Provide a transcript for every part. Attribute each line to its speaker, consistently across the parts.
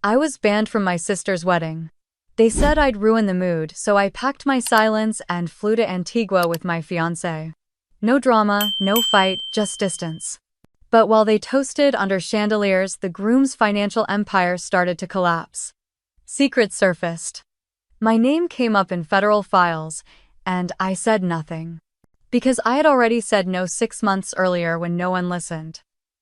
Speaker 1: I was banned from my sister's wedding. They said I'd ruin the mood, so I packed my silence and flew to Antigua with my fiancé. No drama, no fight, just distance. But while they toasted under chandeliers, the groom's financial empire started to collapse. Secrets surfaced. My name came up in federal files, and I said nothing. Because I had already said no 6 months earlier when no one listened.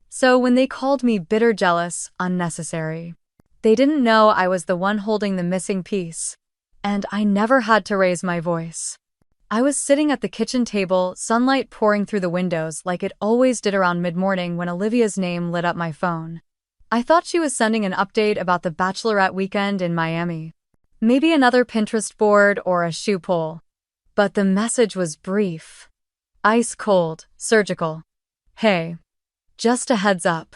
Speaker 1: So when they called me bitter, jealous, unnecessary, they didn't know I was the one holding the missing piece. And I never had to raise my voice. I was sitting at the kitchen table, sunlight pouring through the windows like it always did around mid-morning when Olivia's name lit up my phone. I thought she was sending an update about the bachelorette weekend in Miami. Maybe another Pinterest board or a shoe pole. But the message was brief. Ice cold, surgical. Hey. Just a heads up.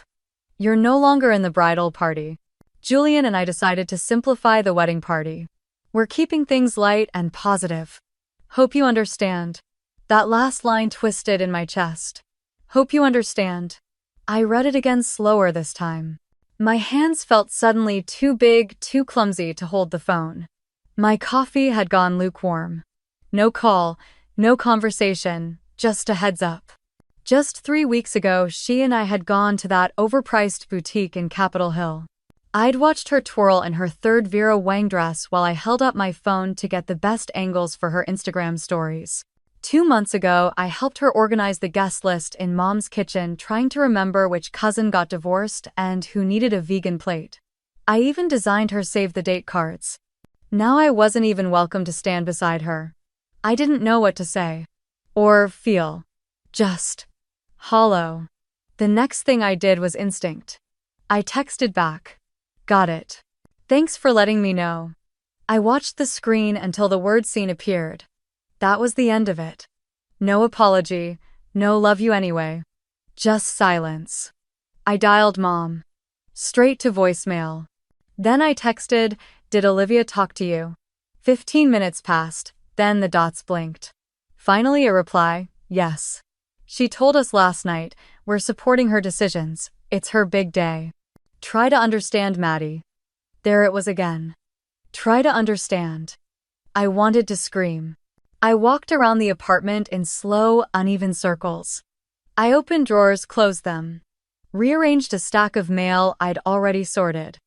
Speaker 1: You're no longer in the bridal party. Julian and I decided to simplify the wedding party. We're keeping things light and positive. Hope you understand. That last line twisted in my chest. Hope you understand. I read it again slower this time. My hands felt suddenly too big, too clumsy to hold the phone. My coffee had gone lukewarm. No call, no conversation, just a heads up. Just 3 weeks ago, she and I had gone to that overpriced boutique in Capitol Hill. I'd watched her twirl in her third Vera Wang dress while I held up my phone to get the best angles for her Instagram stories. 2 months ago, I helped her organize the guest list in Mom's kitchen, trying to remember which cousin got divorced and who needed a vegan plate. I even designed her save-the-date cards. Now I wasn't even welcome to stand beside her. I didn't know what to say. Or feel. Just hollow. The next thing I did was instinct. I texted back. Got it. Thanks for letting me know. I watched the screen until the word scene appeared. That was the end of it. No apology, no love you anyway. Just silence. I dialed Mom. Straight to voicemail. Then I texted, did Olivia talk to you? 15 minutes passed, then the dots blinked. Finally a reply, yes. She told us last night, we're supporting her decisions, it's her big day. Try to understand, Maddie. There it was again. Try to understand. I wanted to scream. I walked around the apartment in slow, uneven circles. I opened drawers, closed them. Rearranged a stack of mail I'd already sorted.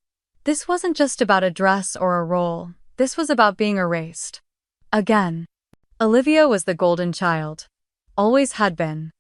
Speaker 1: This wasn't just about a dress or a role. This was about being erased. Again. Olivia was the golden child. Always had been.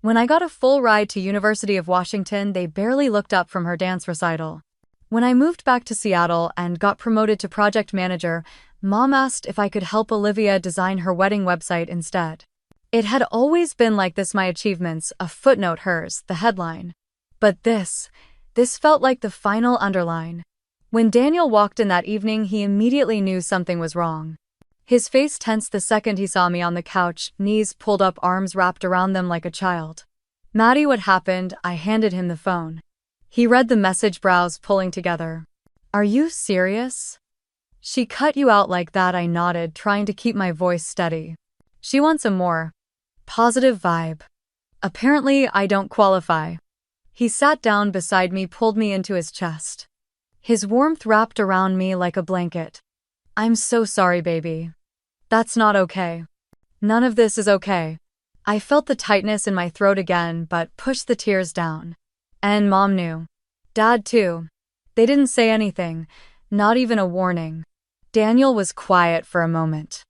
Speaker 1: When I got a full ride to University of Washington, they barely looked up from her dance recital. When I moved back to Seattle and got promoted to project manager, Mom asked if I could help Olivia design her wedding website instead. It had always been like this, my achievements, a footnote, hers, the headline. But this felt like the final underline. When Daniel walked in that evening, he immediately knew something was wrong. His face tensed the second he saw me on the couch, knees pulled up, arms wrapped around them like a child. Maddie, what happened? I handed him the phone. He read the message, brows pulling together. Are you serious? She cut you out like that? I nodded, trying to keep my voice steady. She wants a more positive vibe. Apparently, I don't qualify. He sat down beside me, pulled me into his chest. His warmth wrapped around me like a blanket. I'm so sorry, baby. That's not okay. None of this is okay. I felt the tightness in my throat again, but pushed the tears down. And Mom knew. Dad too. They didn't say anything, not even a warning. Daniel was quiet for a moment.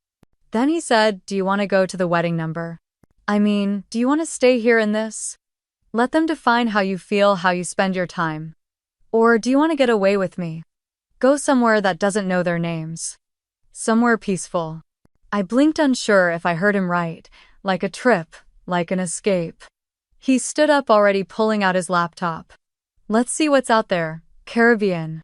Speaker 1: Then he said, do you want to go to the wedding number? I mean, do you want to stay here in this? Let them define how you feel, how you spend your time. Or do you want to get away with me? Go somewhere that doesn't know their names. Somewhere peaceful. I blinked, unsure if I heard him right, like a trip, like an escape. He stood up, already pulling out his laptop. Let's see what's out there. Caribbean.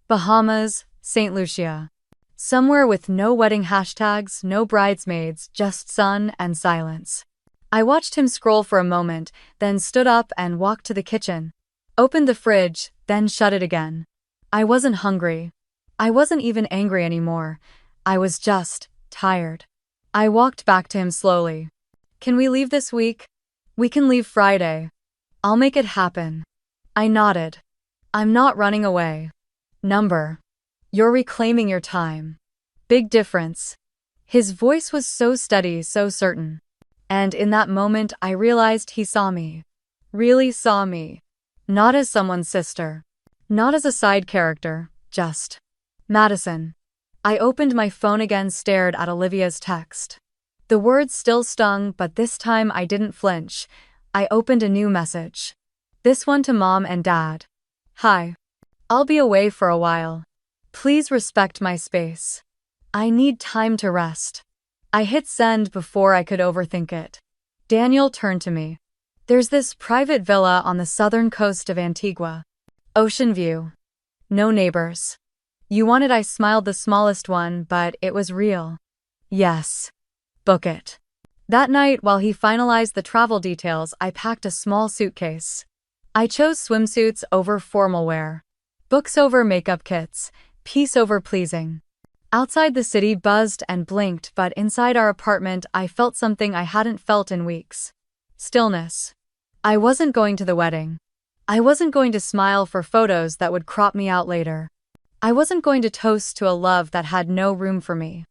Speaker 1: Bahamas, St. Lucia. Somewhere with no wedding hashtags, no bridesmaids, just sun and silence. I watched him scroll for a moment, then stood up and walked to the kitchen. Opened the fridge, then shut it again. I wasn't hungry. I wasn't even angry anymore. I was just tired. I walked back to him slowly. Can we leave this week? We can leave Friday. I'll make it happen. I nodded. I'm not running away. Number. You're reclaiming your time. Big difference. His voice was so steady, so certain. And in that moment, I realized he saw me. Really saw me. Not as someone's sister. Not as a side character, just Madison. I opened my phone again, stared at Olivia's text. The words still stung, but this time I didn't flinch. I opened a new message. This one to Mom and Dad. Hi. I'll be away for a while. Please respect my space. I need time to rest. I hit send before I could overthink it. Daniel turned to me. There's this private villa on the southern coast of Antigua. Ocean view. No neighbors. You wanted? I smiled. The smallest one, but it was real. Yes. Book it. That night, while he finalized the travel details, I packed a small suitcase. I chose swimsuits over formal wear. Books over makeup kits. Peace over pleasing. Outside the city buzzed and blinked, but inside our apartment I felt something I hadn't felt in weeks. Stillness. I wasn't going to the wedding. I wasn't going to smile for photos that would crop me out later. I wasn't going to toast to a love that had no room for me.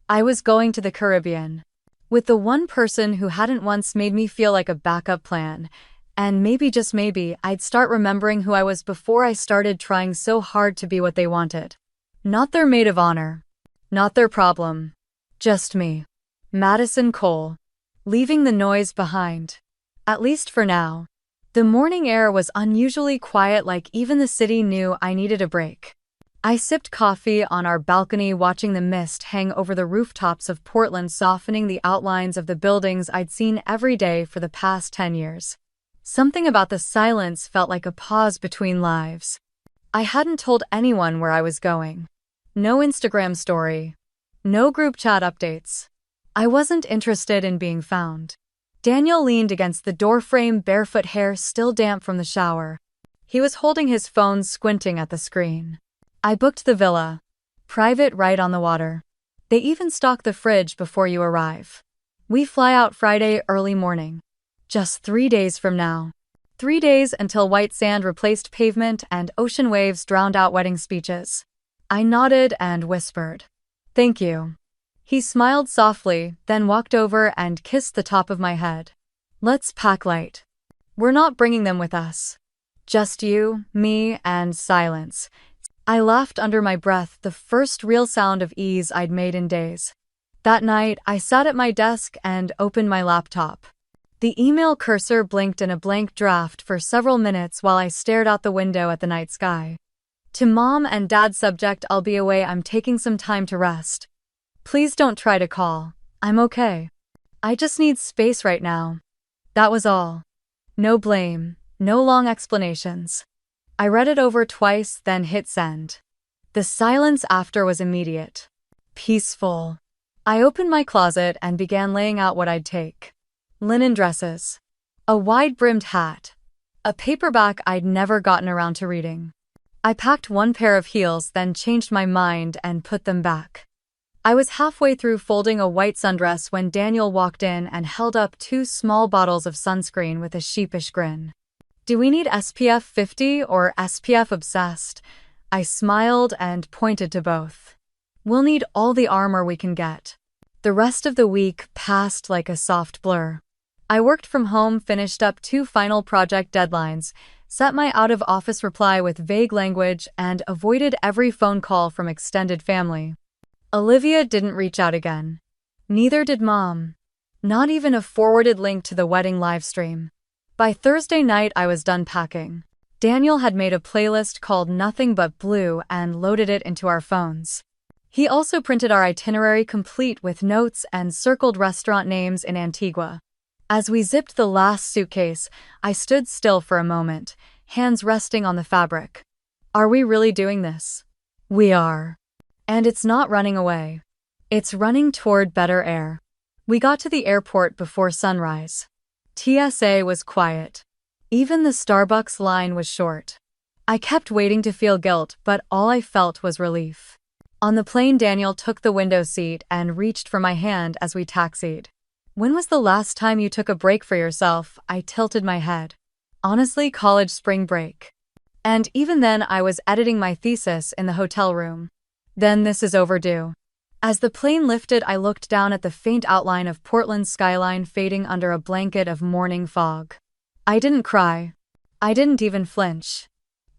Speaker 1: I was going to the Caribbean. With the one person who hadn't once made me feel like a backup plan. And maybe, just maybe, I'd start remembering who I was before I started trying so hard to be what they wanted. Not their maid of honor. Not their problem. Just me. Madison Cole. Leaving the noise behind. At least for now. The morning air was unusually quiet, like even the city knew I needed a break. I sipped coffee on our balcony, watching the mist hang over the rooftops of Portland, softening the outlines of the buildings I'd seen every day for the past 10 years. Something about the silence felt like a pause between lives. I hadn't told anyone where I was going. No Instagram story. No group chat updates. I wasn't interested in being found. Daniel leaned against the doorframe, barefoot, hair still damp from the shower. He was holding his phone, squinting at the screen. I booked the villa. Private, right on the water. They even stock the fridge before you arrive. We fly out Friday early morning. Just 3 days from now. 3 days until white sand replaced pavement and ocean waves drowned out wedding speeches. I nodded and whispered, "Thank you." He smiled softly, then walked over and kissed the top of my head. "Let's pack light. We're not bringing them with us. Just you, me, and silence." I laughed under my breath, the first real sound of ease I'd made in days. That night, I sat at my desk and opened my laptop. The email cursor blinked in a blank draft for several minutes while I stared out the window at the night sky. To Mom and Dad, subject: I'll be away, I'm taking some time to rest. Please don't try to call. I'm okay. I just need space right now. That was all. No blame, no long explanations. I read it over twice, then hit send. The silence after was immediate. Peaceful. I opened my closet and began laying out what I'd take. Linen dresses. A wide-brimmed hat. A paperback I'd never gotten around to reading. I packed one pair of heels, then changed my mind and put them back. I was halfway through folding a white sundress when Daniel walked in and held up 2 small bottles of sunscreen with a sheepish grin. "Do we need SPF 50 or SPF obsessed?" I smiled and pointed to both. "We'll need all the armor we can get." The rest of the week passed like a soft blur. I worked from home, finished up 2 final project deadlines, set my out-of-office reply with vague language, and avoided every phone call from extended family. Olivia didn't reach out again. Neither did Mom. Not even a forwarded link to the wedding livestream. By Thursday night, I was done packing. Daniel had made a playlist called Nothing But Blue and loaded it into our phones. He also printed our itinerary, complete with notes and circled restaurant names in Antigua. As we zipped the last suitcase, I stood still for a moment, hands resting on the fabric. Are we really doing this? We are. And it's not running away. It's running toward better air. We got to the airport before sunrise. TSA was quiet. Even the Starbucks line was short. I kept waiting to feel guilt, but all I felt was relief. On the plane, Daniel took the window seat and reached for my hand as we taxied. "When was the last time you took a break for yourself?" I tilted my head. "Honestly, college spring break." And even then I was editing my thesis in the hotel room. Then this is overdue. As the plane lifted, I looked down at the faint outline of Portland's skyline fading under a blanket of morning fog. I didn't cry. I didn't even flinch.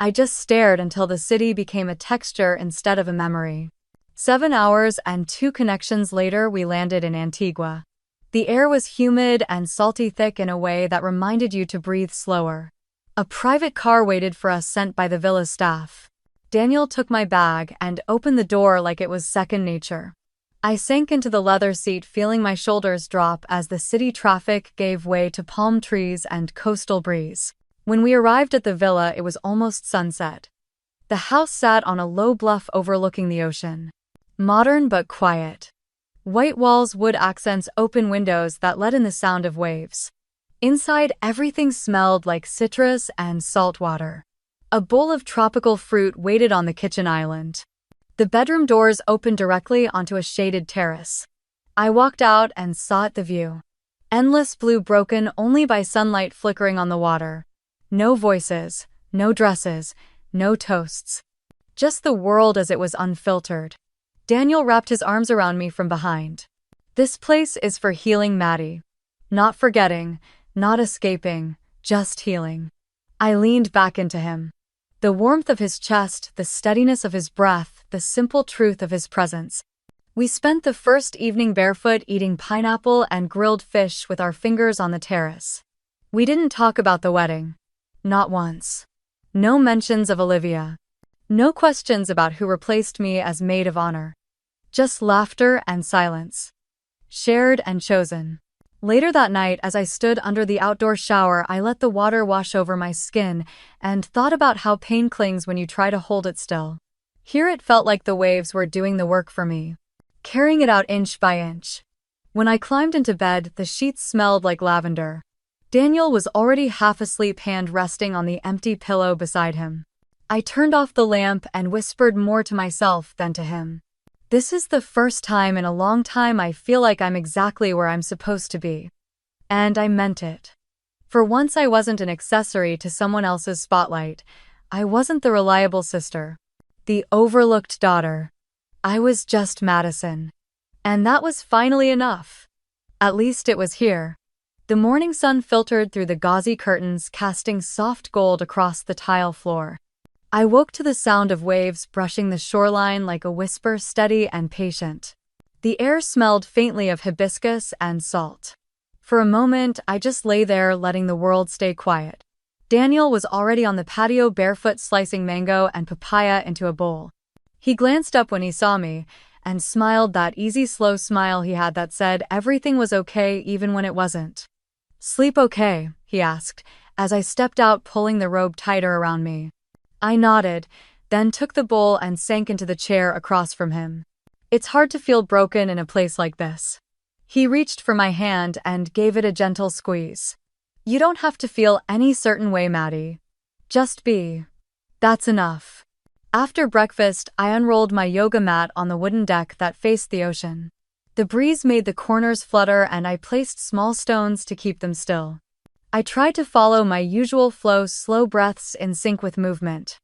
Speaker 1: I just stared until the city became a texture instead of a memory. 7 hours and 2 connections later, we landed in Antigua. The air was humid and salty thick in a way that reminded you to breathe slower. A private car waited for us, sent by the villa's staff. Daniel took my bag and opened the door like it was second nature. I sank into the leather seat, feeling my shoulders drop as the city traffic gave way to palm trees and coastal breeze. When we arrived at the villa, it was almost sunset. The house sat on a low bluff overlooking the ocean. Modern but quiet. White walls, wood accents, open windows that let in the sound of waves. Inside, everything smelled like citrus and salt water. A bowl of tropical fruit waited on the kitchen island. The bedroom doors opened directly onto a shaded terrace. I walked out and saw the view. Endless blue, broken only by sunlight flickering on the water. No voices, no dresses, no toasts. Just the world as it was, unfiltered. Daniel wrapped his arms around me from behind. This place is for healing, Maddie. Not forgetting, not escaping, just healing. I leaned back into him. The warmth of his chest, the steadiness of his breath, the simple truth of his presence. We spent the first evening barefoot, eating pineapple and grilled fish with our fingers on the terrace. We didn't talk about the wedding. Not once. No mentions of Olivia. No questions about who replaced me as maid of honor. Just laughter and silence. Shared and chosen. Later that night, as I stood under the outdoor shower, I let the water wash over my skin and thought about how pain clings when you try to hold it still. Here it felt like the waves were doing the work for me, carrying it out inch by inch. When I climbed into bed, the sheets smelled like lavender. Daniel was already half asleep, hand resting on the empty pillow beside him. I turned off the lamp and whispered more to myself than to him. This is the first time in a long time I feel like I'm exactly where I'm supposed to be. And I meant it. For once, I wasn't an accessory to someone else's spotlight. I wasn't the reliable sister, the overlooked daughter. I was just Madison. And that was finally enough. At least it was here. The morning sun filtered through the gauzy curtains, casting soft gold across the tile floor. I woke to the sound of waves brushing the shoreline like a whisper, steady and patient. The air smelled faintly of hibiscus and salt. For a moment, I just lay there, letting the world stay quiet. Daniel was already on the patio, barefoot, slicing mango and papaya into a bowl. He glanced up when he saw me and smiled, that easy, slow smile he had that said everything was okay even when it wasn't. "Sleep okay?" he asked, as I stepped out, pulling the robe tighter around me. I nodded, then took the bowl and sank into the chair across from him. It's hard to feel broken in a place like this. He reached for my hand and gave it a gentle squeeze. You don't have to feel any certain way, Maddie. Just be. That's enough. After breakfast, I unrolled my yoga mat on the wooden deck that faced the ocean. The breeze made the corners flutter and I placed small stones to keep them still. I tried to follow my usual flow, slow breaths in sync with movement.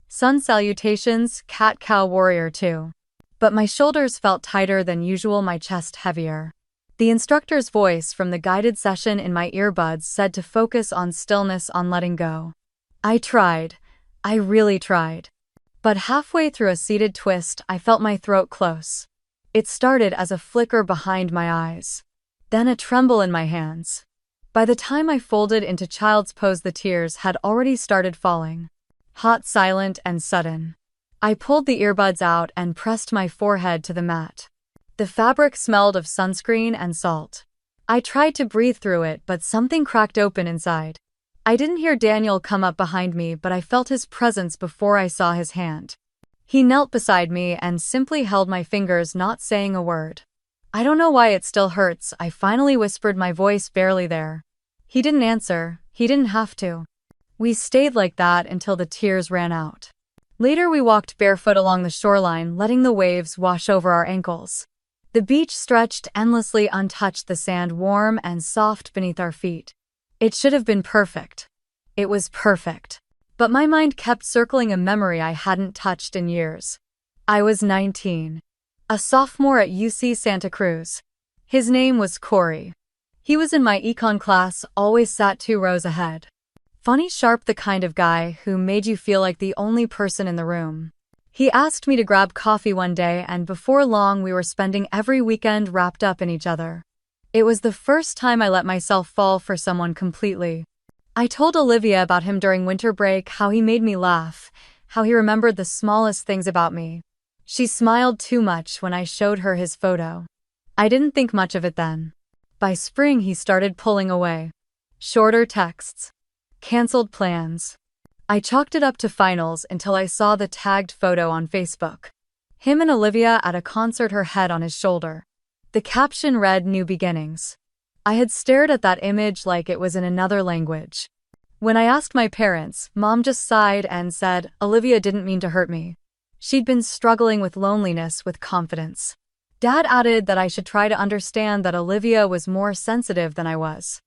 Speaker 1: Sun salutations, cat-cow warrior too. But my shoulders felt tighter than usual, my chest heavier. The instructor's voice from the guided session in my earbuds said to focus on stillness, on letting go. I tried. I really tried. But halfway through a seated twist, I felt my throat close. It started as a flicker behind my eyes. Then a tremble in my hands. By the time I folded into child's pose, the tears had already started falling. Hot, silent, and sudden. I pulled the earbuds out and pressed my forehead to the mat. The fabric smelled of sunscreen and salt. I tried to breathe through it, but something cracked open inside. I didn't hear Daniel come up behind me, but I felt his presence before I saw his hand. He knelt beside me and simply held my fingers, not saying a word. I don't know why it still hurts, I finally whispered, my voice barely there. He didn't answer. He didn't have to. We stayed like that until the tears ran out. Later we walked barefoot along the shoreline, letting the waves wash over our ankles. The beach stretched endlessly untouched, the sand warm and soft beneath our feet. It should have been perfect. It was perfect. But my mind kept circling a memory I hadn't touched in years. I was 19. A sophomore at UC Santa Cruz. His name was Corey. He was in my econ class, always sat 2 rows ahead. Funny sharp, the kind of guy who made you feel like the only person in the room. He asked me to grab coffee one day, and before long we were spending every weekend wrapped up in each other. It was the first time I let myself fall for someone completely. I told Olivia about him during winter break, how he made me laugh, how he remembered the smallest things about me. She smiled too much when I showed her his photo. I didn't think much of it then. By spring he started pulling away. Shorter texts. Cancelled plans. I chalked it up to finals until I saw the tagged photo on Facebook. Him and Olivia at a concert, her head on his shoulder. The caption read, "New Beginnings." I had stared at that image like it was in another language. When I asked my parents, Mom just sighed and said, "Olivia didn't mean to hurt me. She'd been struggling with loneliness with confidence." Dad added that I should try to understand that Olivia was more sensitive than I was.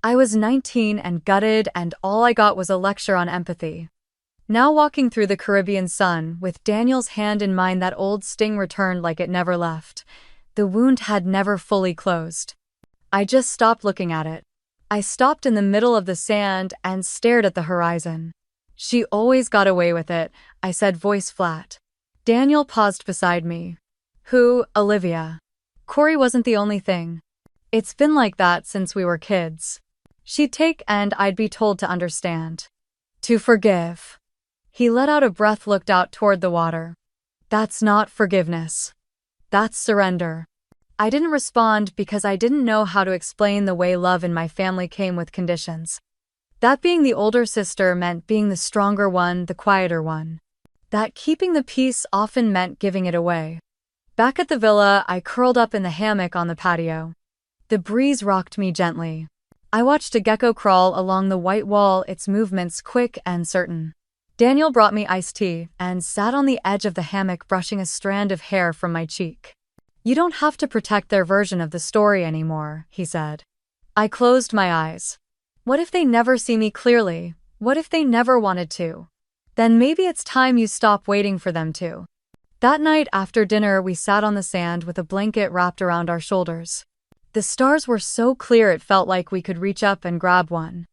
Speaker 1: I was 19 and gutted, and all I got was a lecture on empathy. Now walking through the Caribbean sun, with Daniel's hand in mine, that old sting returned like it never left. The wound had never fully closed. I just stopped looking at it. I stopped in the middle of the sand and stared at the horizon. "She always got away with it," I said, voice flat. Daniel paused beside me. "Who, Olivia?" Corey wasn't the only thing. "It's been like that since we were kids. She'd take and I'd be told to understand. To forgive." He let out a breath, looked out toward the water. "That's not forgiveness. That's surrender." I didn't respond because I didn't know how to explain the way love in my family came with conditions. That being the older sister meant being the stronger one, the quieter one. That keeping the peace often meant giving it away. Back at the villa, I curled up in the hammock on the patio. The breeze rocked me gently. I watched a gecko crawl along the white wall, its movements quick and certain. Daniel brought me iced tea and sat on the edge of the hammock, brushing a strand of hair from my cheek. "You don't have to protect their version of the story anymore," he said. I closed my eyes. What if they never see me clearly? What if they never wanted to? Then maybe it's time you stop waiting for them to. That night after dinner, we sat on the sand with a blanket wrapped around our shoulders. The stars were so clear it felt like we could reach up and grab one.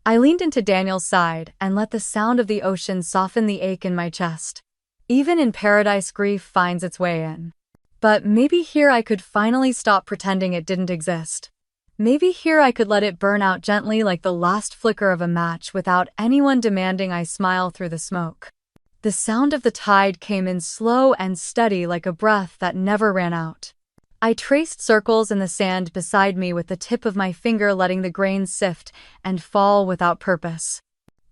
Speaker 1: I leaned into Daniel's side and let the sound of the ocean soften the ache in my chest. Even in paradise, grief finds its way in. But maybe here I could finally stop pretending it didn't exist. Maybe here I could let it burn out gently like the last flicker of a match, without anyone demanding I smile through the smoke. The sound of the tide came in slow and steady, like a breath that never ran out. I traced circles in the sand beside me with the tip of my finger, letting the grains sift and fall without purpose.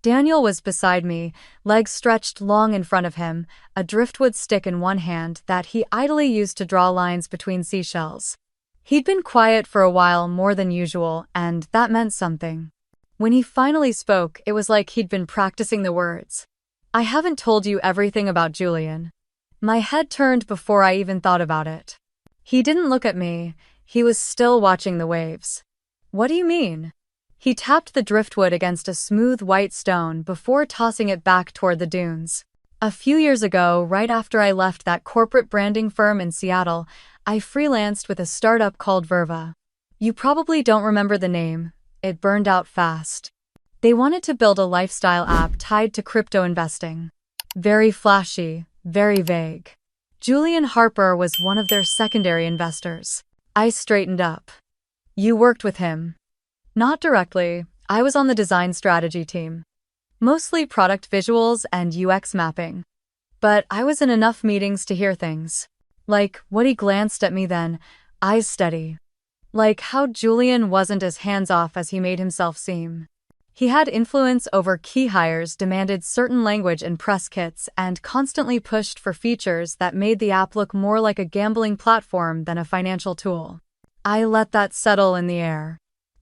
Speaker 1: Daniel was beside me, legs stretched long in front of him, a driftwood stick in one hand that he idly used to draw lines between seashells. He'd been quiet for a while, more than usual, and that meant something. When he finally spoke, it was like he'd been practicing the words. "I haven't told you everything about Julian." My head turned before I even thought about it. He didn't look at me. He was still watching the waves. "What do you mean?" He tapped the driftwood against a smooth white stone before tossing it back toward the dunes. "A few years ago, right after I left that corporate branding firm in Seattle, I freelanced with a startup called Verva. You probably don't remember the name. It burned out fast. They wanted to build a lifestyle app tied to crypto investing. Very flashy, very vague. Julian Harper was one of their secondary investors." I straightened up. "You worked with him?" "Not directly. I was on the design strategy team. Mostly product visuals and UX mapping. But I was in enough meetings to hear things. Like what," he glanced at me then, eyes steady. "Like how Julian wasn't as hands-off as he made himself seem. He had influence over key hires, demanded certain language in press kits, and constantly pushed for features that made the app look more like a gambling platform than a financial tool." I let that settle in the air.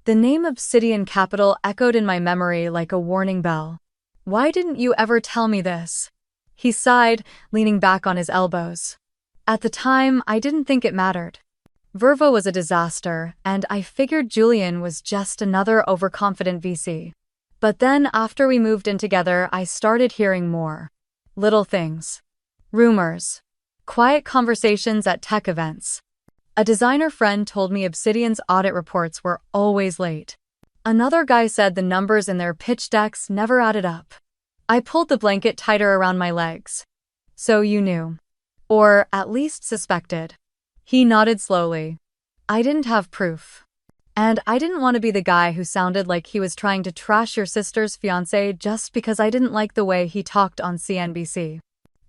Speaker 1: The name Obsidian Capital echoed in my memory like a warning bell. "Why didn't you ever tell me this?" He sighed, leaning back on his elbows. "At the time, I didn't think it mattered. Verva was a disaster, and I figured Julian was just another overconfident VC. But then after we moved in together, I started hearing more. Little things. Rumors. Quiet conversations at tech events. A designer friend told me Obsidian's audit reports were always late. Another guy said the numbers in their pitch decks never added up. I pulled the blanket tighter around my legs. So you knew. Or at least suspected. He nodded slowly. I didn't have proof. And I didn't want to be the guy who sounded like he was trying to trash your sister's fiancé just because I didn't like the way he talked on CNBC.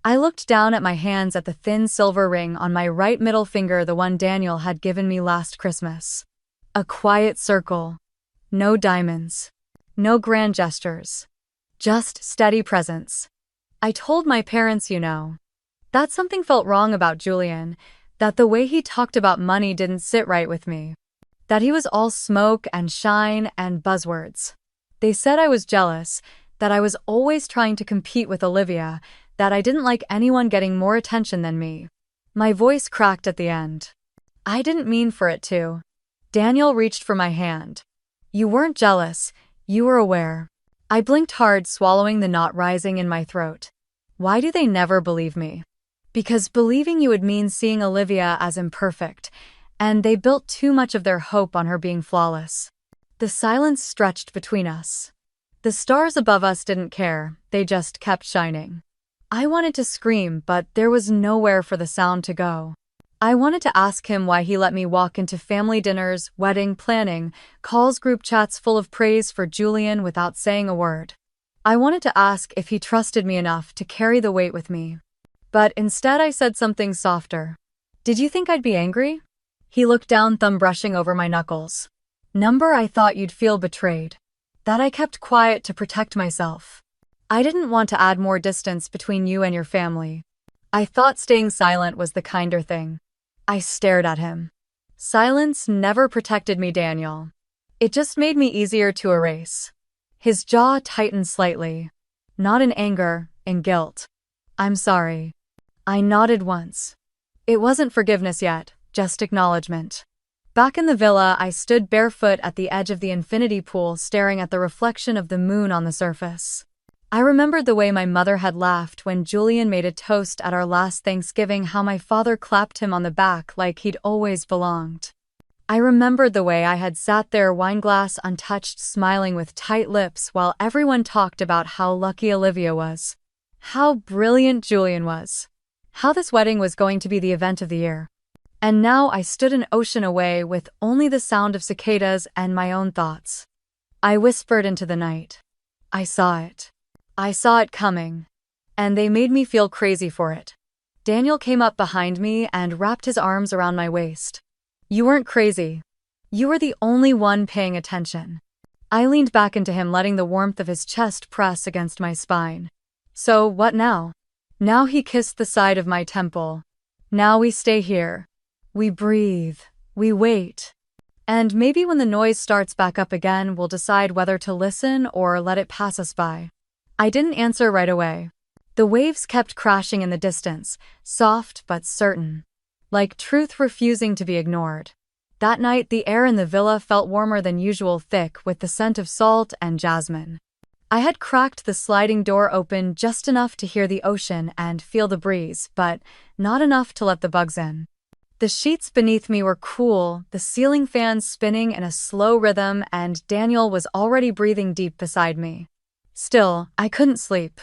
Speaker 1: I looked down at my hands at the thin silver ring on my right middle finger, the one Daniel had given me last Christmas. A quiet circle. No diamonds. No grand gestures. Just steady presence. I told my parents, that something felt wrong about Julian, that the way he talked about money didn't sit right with me. That he was all smoke and shine and buzzwords. They said I was jealous, that I was always trying to compete with Olivia, that I didn't like anyone getting more attention than me. My voice cracked at the end. I didn't mean for it to. Daniel reached for my hand. You weren't jealous, you were aware. I blinked hard, swallowing the knot rising in my throat. Why do they never believe me? Because believing you would mean seeing Olivia as imperfect, and they built too much of their hope on her being flawless. The silence stretched between us. The stars above us didn't care, they just kept shining. I wanted to scream, but there was nowhere for the sound to go. I wanted to ask him why he let me walk into family dinners, wedding planning, calls, group chats full of praise for Julian without saying a word. I wanted to ask if he trusted me enough to carry the weight with me. But instead I said something softer. Did you think I'd be angry? He looked down, thumb brushing over my knuckles. I thought you'd feel betrayed. That I kept quiet to protect myself. I didn't want to add more distance between you and your family. I thought staying silent was the kinder thing. I stared at him. Silence never protected me, Daniel. It just made me easier to erase. His jaw tightened slightly. Not in anger, in guilt. I'm sorry. I nodded once. It wasn't forgiveness yet, just acknowledgement. Back in the villa, I stood barefoot at the edge of the infinity pool, staring at the reflection of the moon on the surface. I remembered the way my mother had laughed when Julian made a toast at our last Thanksgiving, how my father clapped him on the back like he'd always belonged. I remembered the way I had sat there, wineglass untouched, smiling with tight lips while everyone talked about how lucky Olivia was. How brilliant Julian was. How this wedding was going to be the event of the year. And now I stood an ocean away with only the sound of cicadas and my own thoughts. I whispered into the night. I saw it. I saw it coming. And they made me feel crazy for it. Daniel came up behind me and wrapped his arms around my waist. You weren't crazy. You were the only one paying attention. I leaned back into him, letting the warmth of his chest press against my spine. So what now? Now he kissed the side of my temple. Now we stay here. We breathe. We wait. And maybe when the noise starts back up again, we'll decide whether to listen or let it pass us by. I didn't answer right away. The waves kept crashing in the distance, soft but certain. Like truth refusing to be ignored. That night, the air in the villa felt warmer than usual, thick with the scent of salt and jasmine. I had cracked the sliding door open just enough to hear the ocean and feel the breeze, but not enough to let the bugs in. The sheets beneath me were cool, the ceiling fans spinning in a slow rhythm, and Daniel was already breathing deep beside me. Still, I couldn't sleep.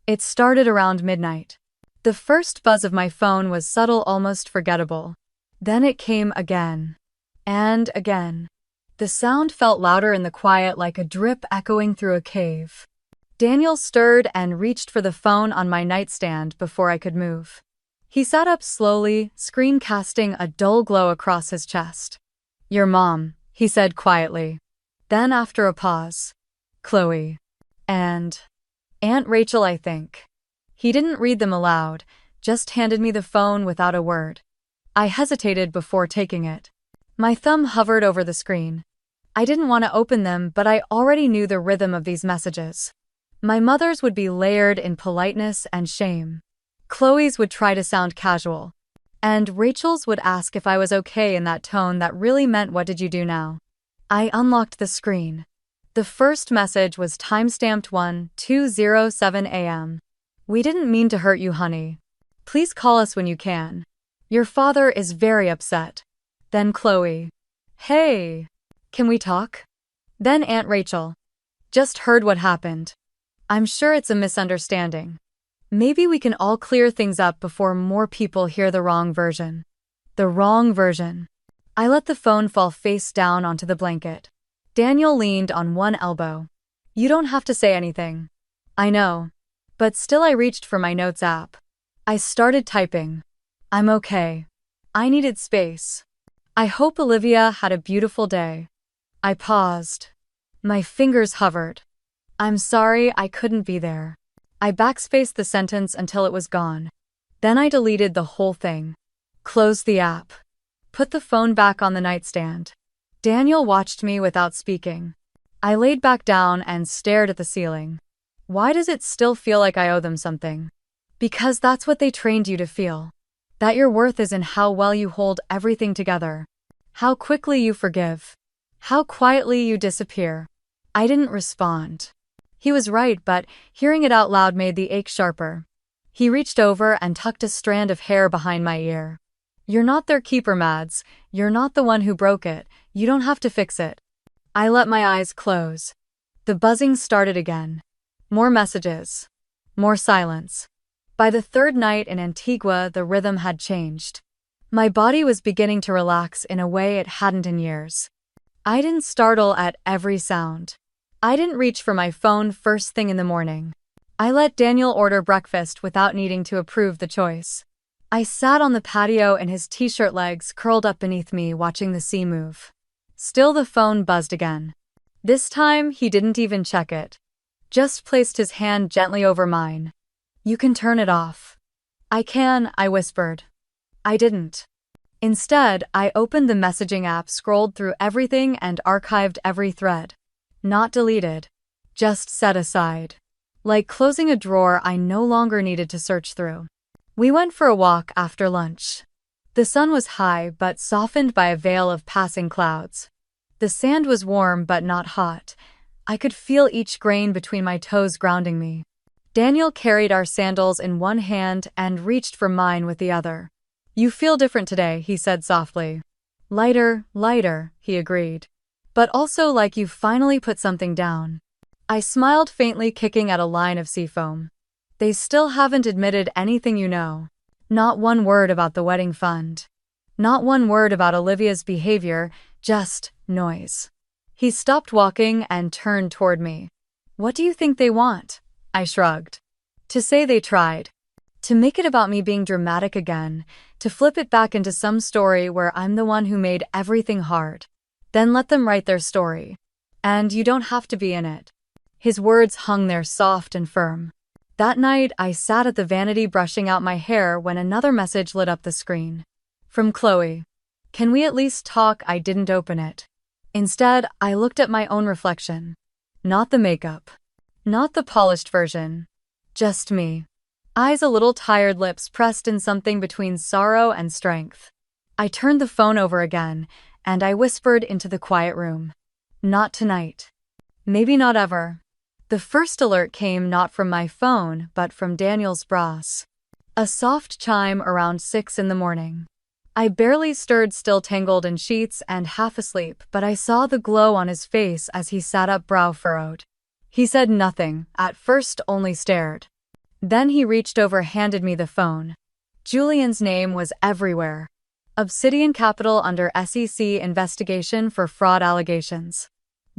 Speaker 1: It started around midnight. The first buzz of my phone was subtle, almost forgettable. Then it came again. And again. The sound felt louder in the quiet, like a drip echoing through a cave. Daniel stirred and reached for the phone on my nightstand before I could move. He sat up slowly, screen casting a dull glow across his chest. Your mom, he said quietly. Then after a pause. Chloe. And Aunt Rachel, I think. He didn't read them aloud, just handed me the phone without a word. I hesitated before taking it. My thumb hovered over the screen. I didn't want to open them, but I already knew the rhythm of these messages. My mother's would be layered in politeness and shame. Chloe's would try to sound casual. And Rachel's would ask if I was okay in that tone that really meant, what did you do now? I unlocked the screen. The first message was timestamped 1:2:07 a.m. We didn't mean to hurt you, honey. Please call us when you can. Your father is very upset. Then Chloe. Hey. Can we talk? Then Aunt Rachel. Just heard what happened. I'm sure it's a misunderstanding. Maybe we can all clear things up before more people hear the wrong version. The wrong version. I let the phone fall face down onto the blanket. Daniel leaned on one elbow. You don't have to say anything. I know. But still I reached for my notes app. I started typing. I'm okay. I needed space. I hope Olivia had a beautiful day. I paused. My fingers hovered. I'm sorry I couldn't be there. I backspaced the sentence until it was gone. Then I deleted the whole thing. Closed the app. Put the phone back on the nightstand. Daniel watched me without speaking. I laid back down and stared at the ceiling. Why does it still feel like I owe them something? Because that's what they trained you to feel. That your worth is in how well you hold everything together. How quickly you forgive. How quietly you disappear. I didn't respond. He was right, but hearing it out loud made the ache sharper. He reached over and tucked a strand of hair behind my ear. You're not their keeper, Mads. You're not the one who broke it. You don't have to fix it. I let my eyes close. The buzzing started again. More messages. More silence. By the third night in Antigua, the rhythm had changed. My body was beginning to relax in a way it hadn't in years. I didn't startle at every sound. I didn't reach for my phone first thing in the morning. I let Daniel order breakfast without needing to approve the choice. I sat on the patio in his t-shirt legs curled up beneath me watching the sea move. Still the phone buzzed again. This time he didn't even check it. Just placed his hand gently over mine. You can turn it off. I can, I whispered. I didn't. Instead, I opened the messaging app, scrolled through everything and archived every thread. Not deleted. Just set aside. Like closing a drawer I no longer needed to search through. We went for a walk after lunch. The sun was high but softened by a veil of passing clouds. The sand was warm but not hot. I could feel each grain between my toes grounding me. Daniel carried our sandals in one hand and reached for mine with the other. You feel different today, he said softly. Lighter, he agreed. But also like you finally put something down. I smiled faintly, kicking at a line of seafoam. They still haven't admitted anything, you know. Not one word about the wedding fund. Not one word about Olivia's behavior, just noise. He stopped walking and turned toward me. What do you think they want? I shrugged. To say they tried. To make it about me being dramatic again. To flip it back into some story where I'm the one who made everything hard. Then let them write their story. And you don't have to be in it. His words hung there soft and firm. That night, I sat at the vanity brushing out my hair when another message lit up the screen. From Chloe. Can we at least talk? I didn't open it. Instead, I looked at my own reflection. Not the makeup. Not the polished version. Just me. Eyes a little tired, lips pressed in something between sorrow and strength. I turned the phone over again, and I whispered into the quiet room. Not tonight. Maybe not ever. The first alert came not from my phone, but from Daniel's brass. A soft chime around 6 in the morning. I barely stirred, still tangled in sheets and half asleep, but I saw the glow on his face as he sat up, brow furrowed. He said nothing, at first only stared. Then he reached over, handed me the phone. Julian's name was everywhere. Obsidian Capital under SEC investigation for fraud allegations.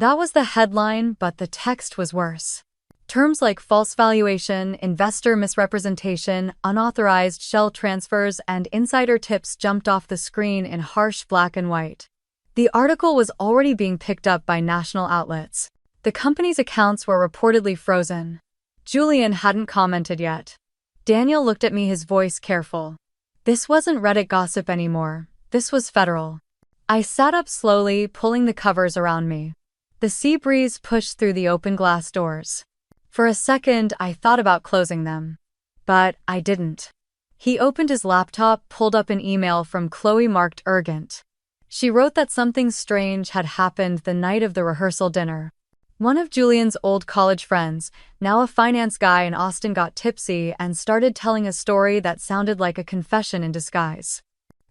Speaker 1: That was the headline, but the text was worse. Terms like false valuation, investor misrepresentation, unauthorized shell transfers, and insider tips jumped off the screen in harsh black and white. The article was already being picked up by national outlets. The company's accounts were reportedly frozen. Julian hadn't commented yet. Daniel looked at me, his voice careful. This wasn't Reddit gossip anymore. This was federal. I sat up slowly, pulling the covers around me. The sea breeze pushed through the open glass doors. For a second, I thought about closing them. But I didn't. He opened his laptop, pulled up an email from Chloe marked urgent. She wrote that something strange had happened the night of the rehearsal dinner. One of Julian's old college friends, now a finance guy in Austin, got tipsy and started telling a story that sounded like a confession in disguise.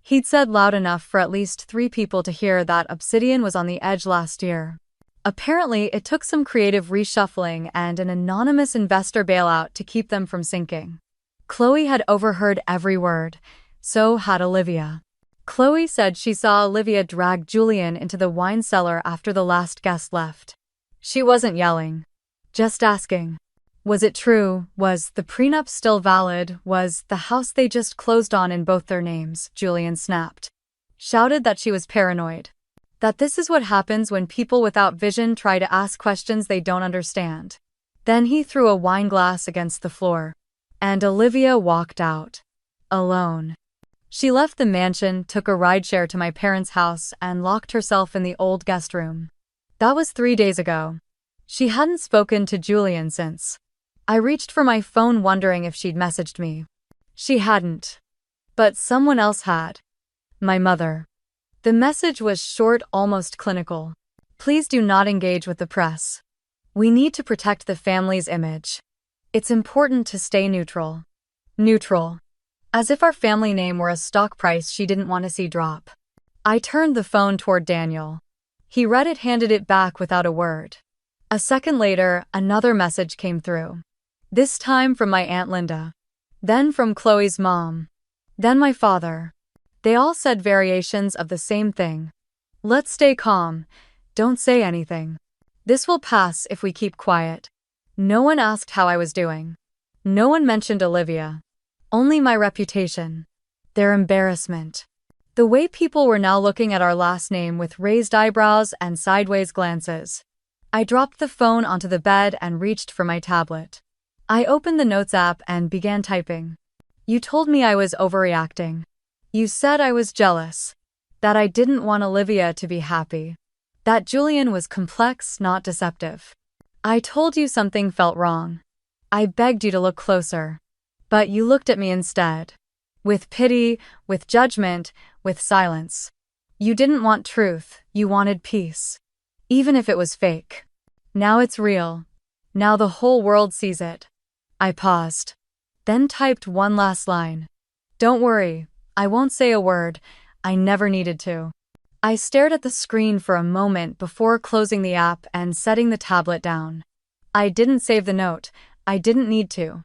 Speaker 1: He'd said loud enough for at least 3 people to hear that Obsidian was on the edge last year. Apparently, it took some creative reshuffling and an anonymous investor bailout to keep them from sinking. Chloe had overheard every word. So had Olivia. Chloe said she saw Olivia drag Julian into the wine cellar after the last guest left. She wasn't yelling. Just asking. Was it true? Was the prenup still valid? Was the house they just closed on in both their names? Julian snapped. Shouted that she was paranoid. That this is what happens when people without vision try to ask questions they don't understand. Then he threw a wine glass against the floor. And Olivia walked out. Alone. She left the mansion, took a rideshare to my parents' house, and locked herself in the old guest room. That was 3 days ago. She hadn't spoken to Julian since. I reached for my phone wondering if she'd messaged me. She hadn't. But someone else had. My mother. The message was short, almost clinical. Please do not engage with the press. We need to protect the family's image. It's important to stay neutral. Neutral. As if our family name were a stock price she didn't want to see drop. I turned the phone toward Daniel. He read it, handed it back without a word. A second later, another message came through. This time from my Aunt Linda. Then from Chloe's mom. Then my father. They all said variations of the same thing. Let's stay calm. Don't say anything. This will pass if we keep quiet. No one asked how I was doing. No one mentioned Olivia. Only my reputation. Their embarrassment. The way people were now looking at our last name with raised eyebrows and sideways glances. I dropped the phone onto the bed and reached for my tablet. I opened the Notes app and began typing. You told me I was overreacting. You said I was jealous. That I didn't want Olivia to be happy. That Julian was complex, not deceptive. I told you something felt wrong. I begged you to look closer. But you looked at me instead. With pity, with judgment, with silence. You didn't want truth, you wanted peace. Even if it was fake. Now it's real. Now the whole world sees it. I paused. Then typed one last line. Don't worry, I won't say a word. I never needed to. I stared at the screen for a moment before closing the app and setting the tablet down. I didn't save the note. I didn't need to.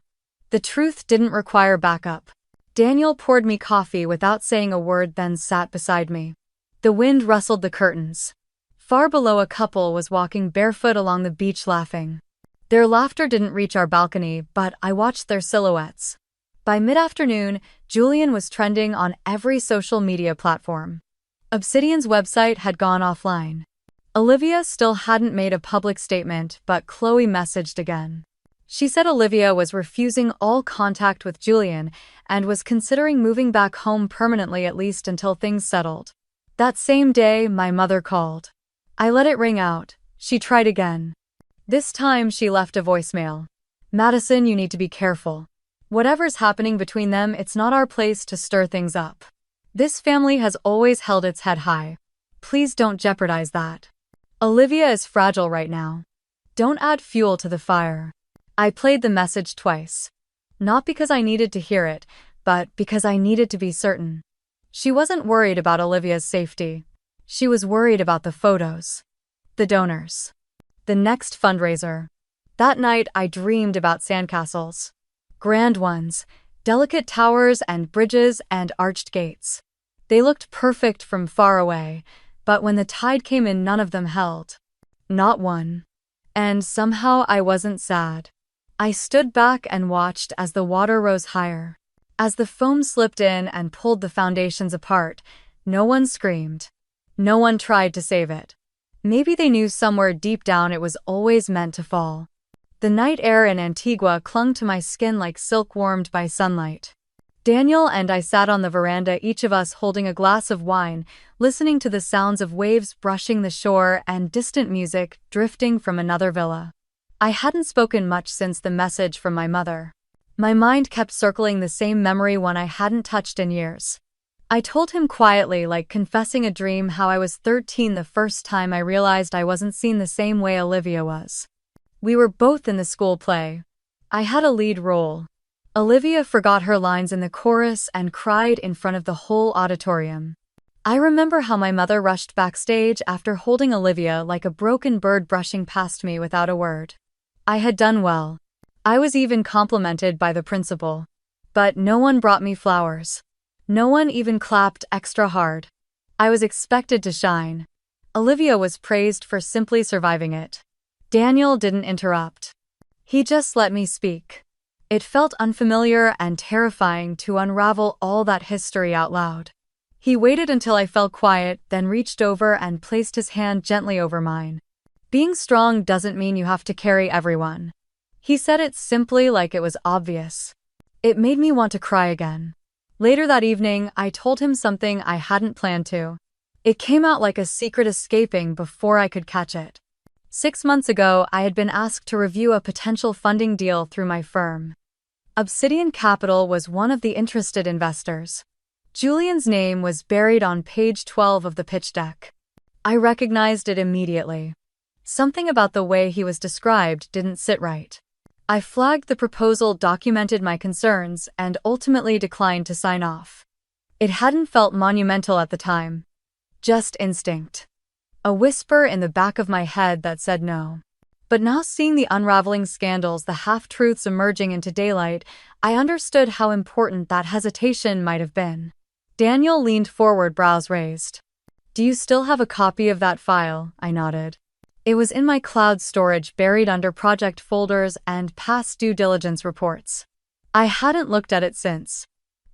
Speaker 1: The truth didn't require backup. Daniel poured me coffee without saying a word, then sat beside me. The wind rustled the curtains. Far below, a couple was walking barefoot along the beach laughing. Their laughter didn't reach our balcony, but I watched their silhouettes. By mid-afternoon, Julian was trending on every social media platform. Obsidian's website had gone offline. Olivia still hadn't made a public statement, but Chloe messaged again. She said Olivia was refusing all contact with Julian and was considering moving back home permanently, at least until things settled. That same day, my mother called. I let it ring out. She tried again. This time she left a voicemail. Madison, you need to be careful. Whatever's happening between them, it's not our place to stir things up. This family has always held its head high. Please don't jeopardize that. Olivia is fragile right now. Don't add fuel to the fire. I played the message twice. Not because I needed to hear it, but because I needed to be certain. She wasn't worried about Olivia's safety. She was worried about the photos. The donors. The next fundraiser. That night I dreamed about sandcastles. Grand ones, delicate towers and bridges and arched gates. They looked perfect from far away, but when the tide came in, none of them held. Not one. And somehow I wasn't sad. I stood back and watched as the water rose higher. As the foam slipped in and pulled the foundations apart, no one screamed. No one tried to save it. Maybe they knew somewhere deep down it was always meant to fall. The night air in Antigua clung to my skin like silk warmed by sunlight. Daniel and I sat on the veranda, each of us holding a glass of wine, listening to the sounds of waves brushing the shore and distant music drifting from another villa. I hadn't spoken much since the message from my mother. My mind kept circling the same memory, one I hadn't touched in years. I told him quietly, like confessing a dream, how I was 13 the first time I realized I wasn't seen the same way Olivia was. We were both in the school play. I had a lead role. Olivia forgot her lines in the chorus and cried in front of the whole auditorium. I remember how my mother rushed backstage after holding Olivia like a broken bird, brushing past me without a word. I had done well. I was even complimented by the principal. But no one brought me flowers. No one even clapped extra hard. I was expected to shine. Olivia was praised for simply surviving it. Daniel didn't interrupt. He just let me speak. It felt unfamiliar and terrifying to unravel all that history out loud. He waited until I fell quiet, then reached over and placed his hand gently over mine. Being strong doesn't mean you have to carry everyone. He said it simply, like it was obvious. It made me want to cry again. Later that evening, I told him something I hadn't planned to. It came out like a secret escaping before I could catch it. 6 months ago, I had been asked to review a potential funding deal through my firm. Obsidian Capital was one of the interested investors. Julian's name was buried on page 12 of the pitch deck. I recognized it immediately. Something about the way he was described didn't sit right. I flagged the proposal, documented my concerns, and ultimately declined to sign off. It hadn't felt monumental at the time. Just instinct. A whisper in the back of my head that said no. But now, seeing the unraveling scandals, the half-truths emerging into daylight, I understood how important that hesitation might have been. Daniel leaned forward, brows raised. "Do you still have a copy of that file?" I nodded. It was in my cloud storage, buried under project folders and past due diligence reports. I hadn't looked at it since.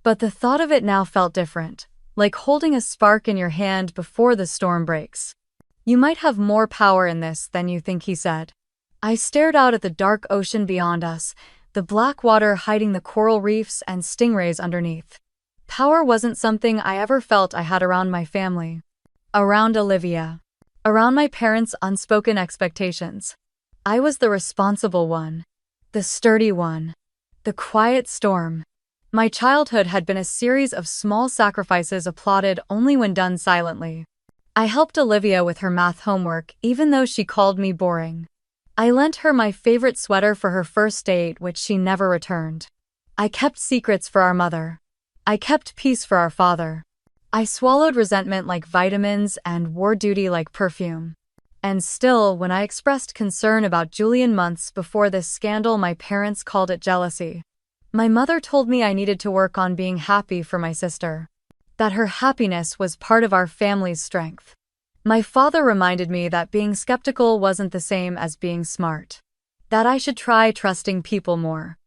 Speaker 1: But the thought of it now felt different, like holding a spark in your hand before the storm breaks. "You might have more power in this than you think," he said. I stared out at the dark ocean beyond us, the black water hiding the coral reefs and stingrays underneath. Power wasn't something I ever felt I had around my family. Around Olivia. Around my parents' unspoken expectations. I was the responsible one. The sturdy one. The quiet storm. My childhood had been a series of small sacrifices applauded only when done silently. I helped Olivia with her math homework, even though she called me boring. I lent her my favorite sweater for her first date, which she never returned. I kept secrets for our mother. I kept peace for our father. I swallowed resentment like vitamins and wore duty like perfume. And still, when I expressed concern about Julian months before this scandal, my parents called it jealousy. My mother told me I needed to work on being happy for my sister. That her happiness was part of our family's strength. My father reminded me that being skeptical wasn't the same as being smart. That I should try trusting people more.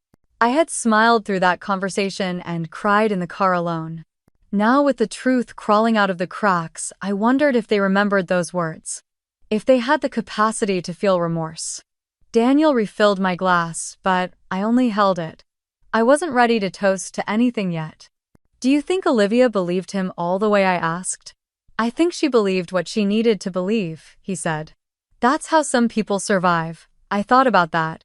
Speaker 1: I had smiled through that conversation and cried in the car alone. Now, with the truth crawling out of the cracks, I wondered if they remembered those words. If they had the capacity to feel remorse. Daniel refilled my glass, but I only held it. I wasn't ready to toast to anything yet. "Do you think Olivia believed him all the way?" I asked. "I think she believed what she needed to believe," he said. "That's how some people survive." I thought about that.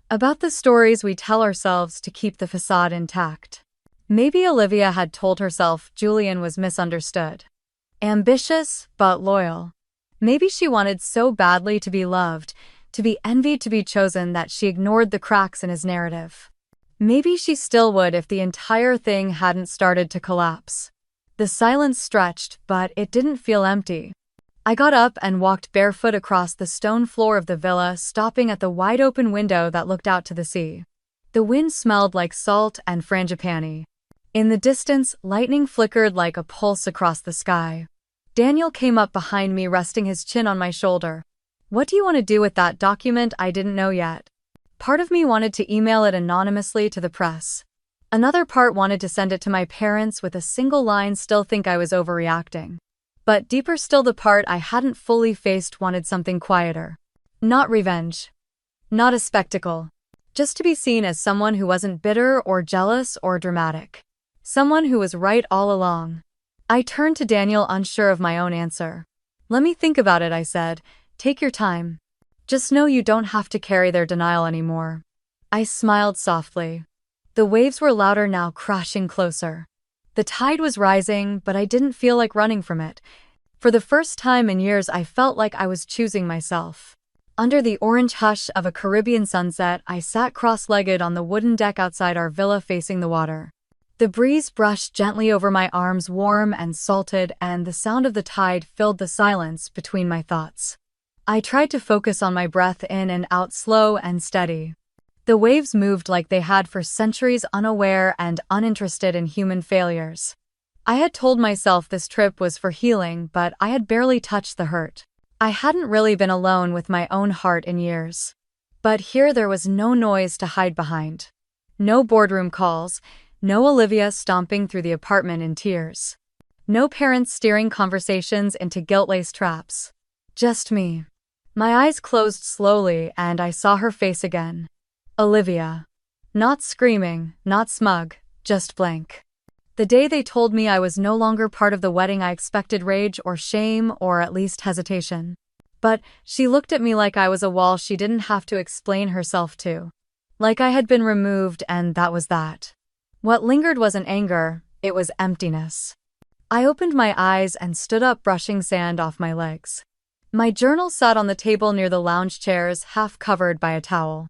Speaker 1: About the stories we tell ourselves to keep the facade intact. Maybe Olivia had told herself Julian was misunderstood. Ambitious, but loyal. Maybe she wanted so badly to be loved, to be envied, to be chosen, that she ignored the cracks in his narrative. Maybe she still would if the entire thing hadn't started to collapse. The silence stretched, but it didn't feel empty. I got up and walked barefoot across the stone floor of the villa, stopping at the wide-open window that looked out to the sea. The wind smelled like salt and frangipani. In the distance, lightning flickered like a pulse across the sky. Daniel came up behind me, resting his chin on my shoulder. "What do you want to do with that document?" I didn't know yet. Part of me wanted to email it anonymously to the press. Another part wanted to send it to my parents with a single line, "Still think I was overreacting." But deeper still, the part I hadn't fully faced wanted something quieter. Not revenge. Not a spectacle. Just to be seen as someone who wasn't bitter or jealous or dramatic. Someone who was right all along. I turned to Daniel, unsure of my own answer. "Let me think about it," I said. "Take your time. Just know you don't have to carry their denial anymore." I smiled softly. The waves were louder now, crashing closer. The tide was rising, but I didn't feel like running from it. For the first time in years, I felt like I was choosing myself. Under the orange hush of a Caribbean sunset, I sat cross-legged on the wooden deck outside our villa facing the water. The breeze brushed gently over my arms, warm and salted, and the sound of the tide filled the silence between my thoughts. I tried to focus on my breath in and out, slow and steady. The waves moved like they had for centuries, unaware and uninterested in human failures. I had told myself this trip was for healing, but I had barely touched the hurt. I hadn't really been alone with my own heart in years. But here there was no noise to hide behind. No boardroom calls, no Olivia stomping through the apartment in tears. No parents steering conversations into guilt-laced traps. Just me. My eyes closed slowly and I saw her face again. Olivia. Not screaming, not smug, just blank. The day they told me I was no longer part of the wedding, I expected rage or shame or at least hesitation. But she looked at me like I was a wall she didn't have to explain herself to. Like I had been removed and that was that. What lingered wasn't anger, it was emptiness. I opened my eyes and stood up, brushing sand off my legs. My journal sat on the table near the lounge chairs, half covered by a towel.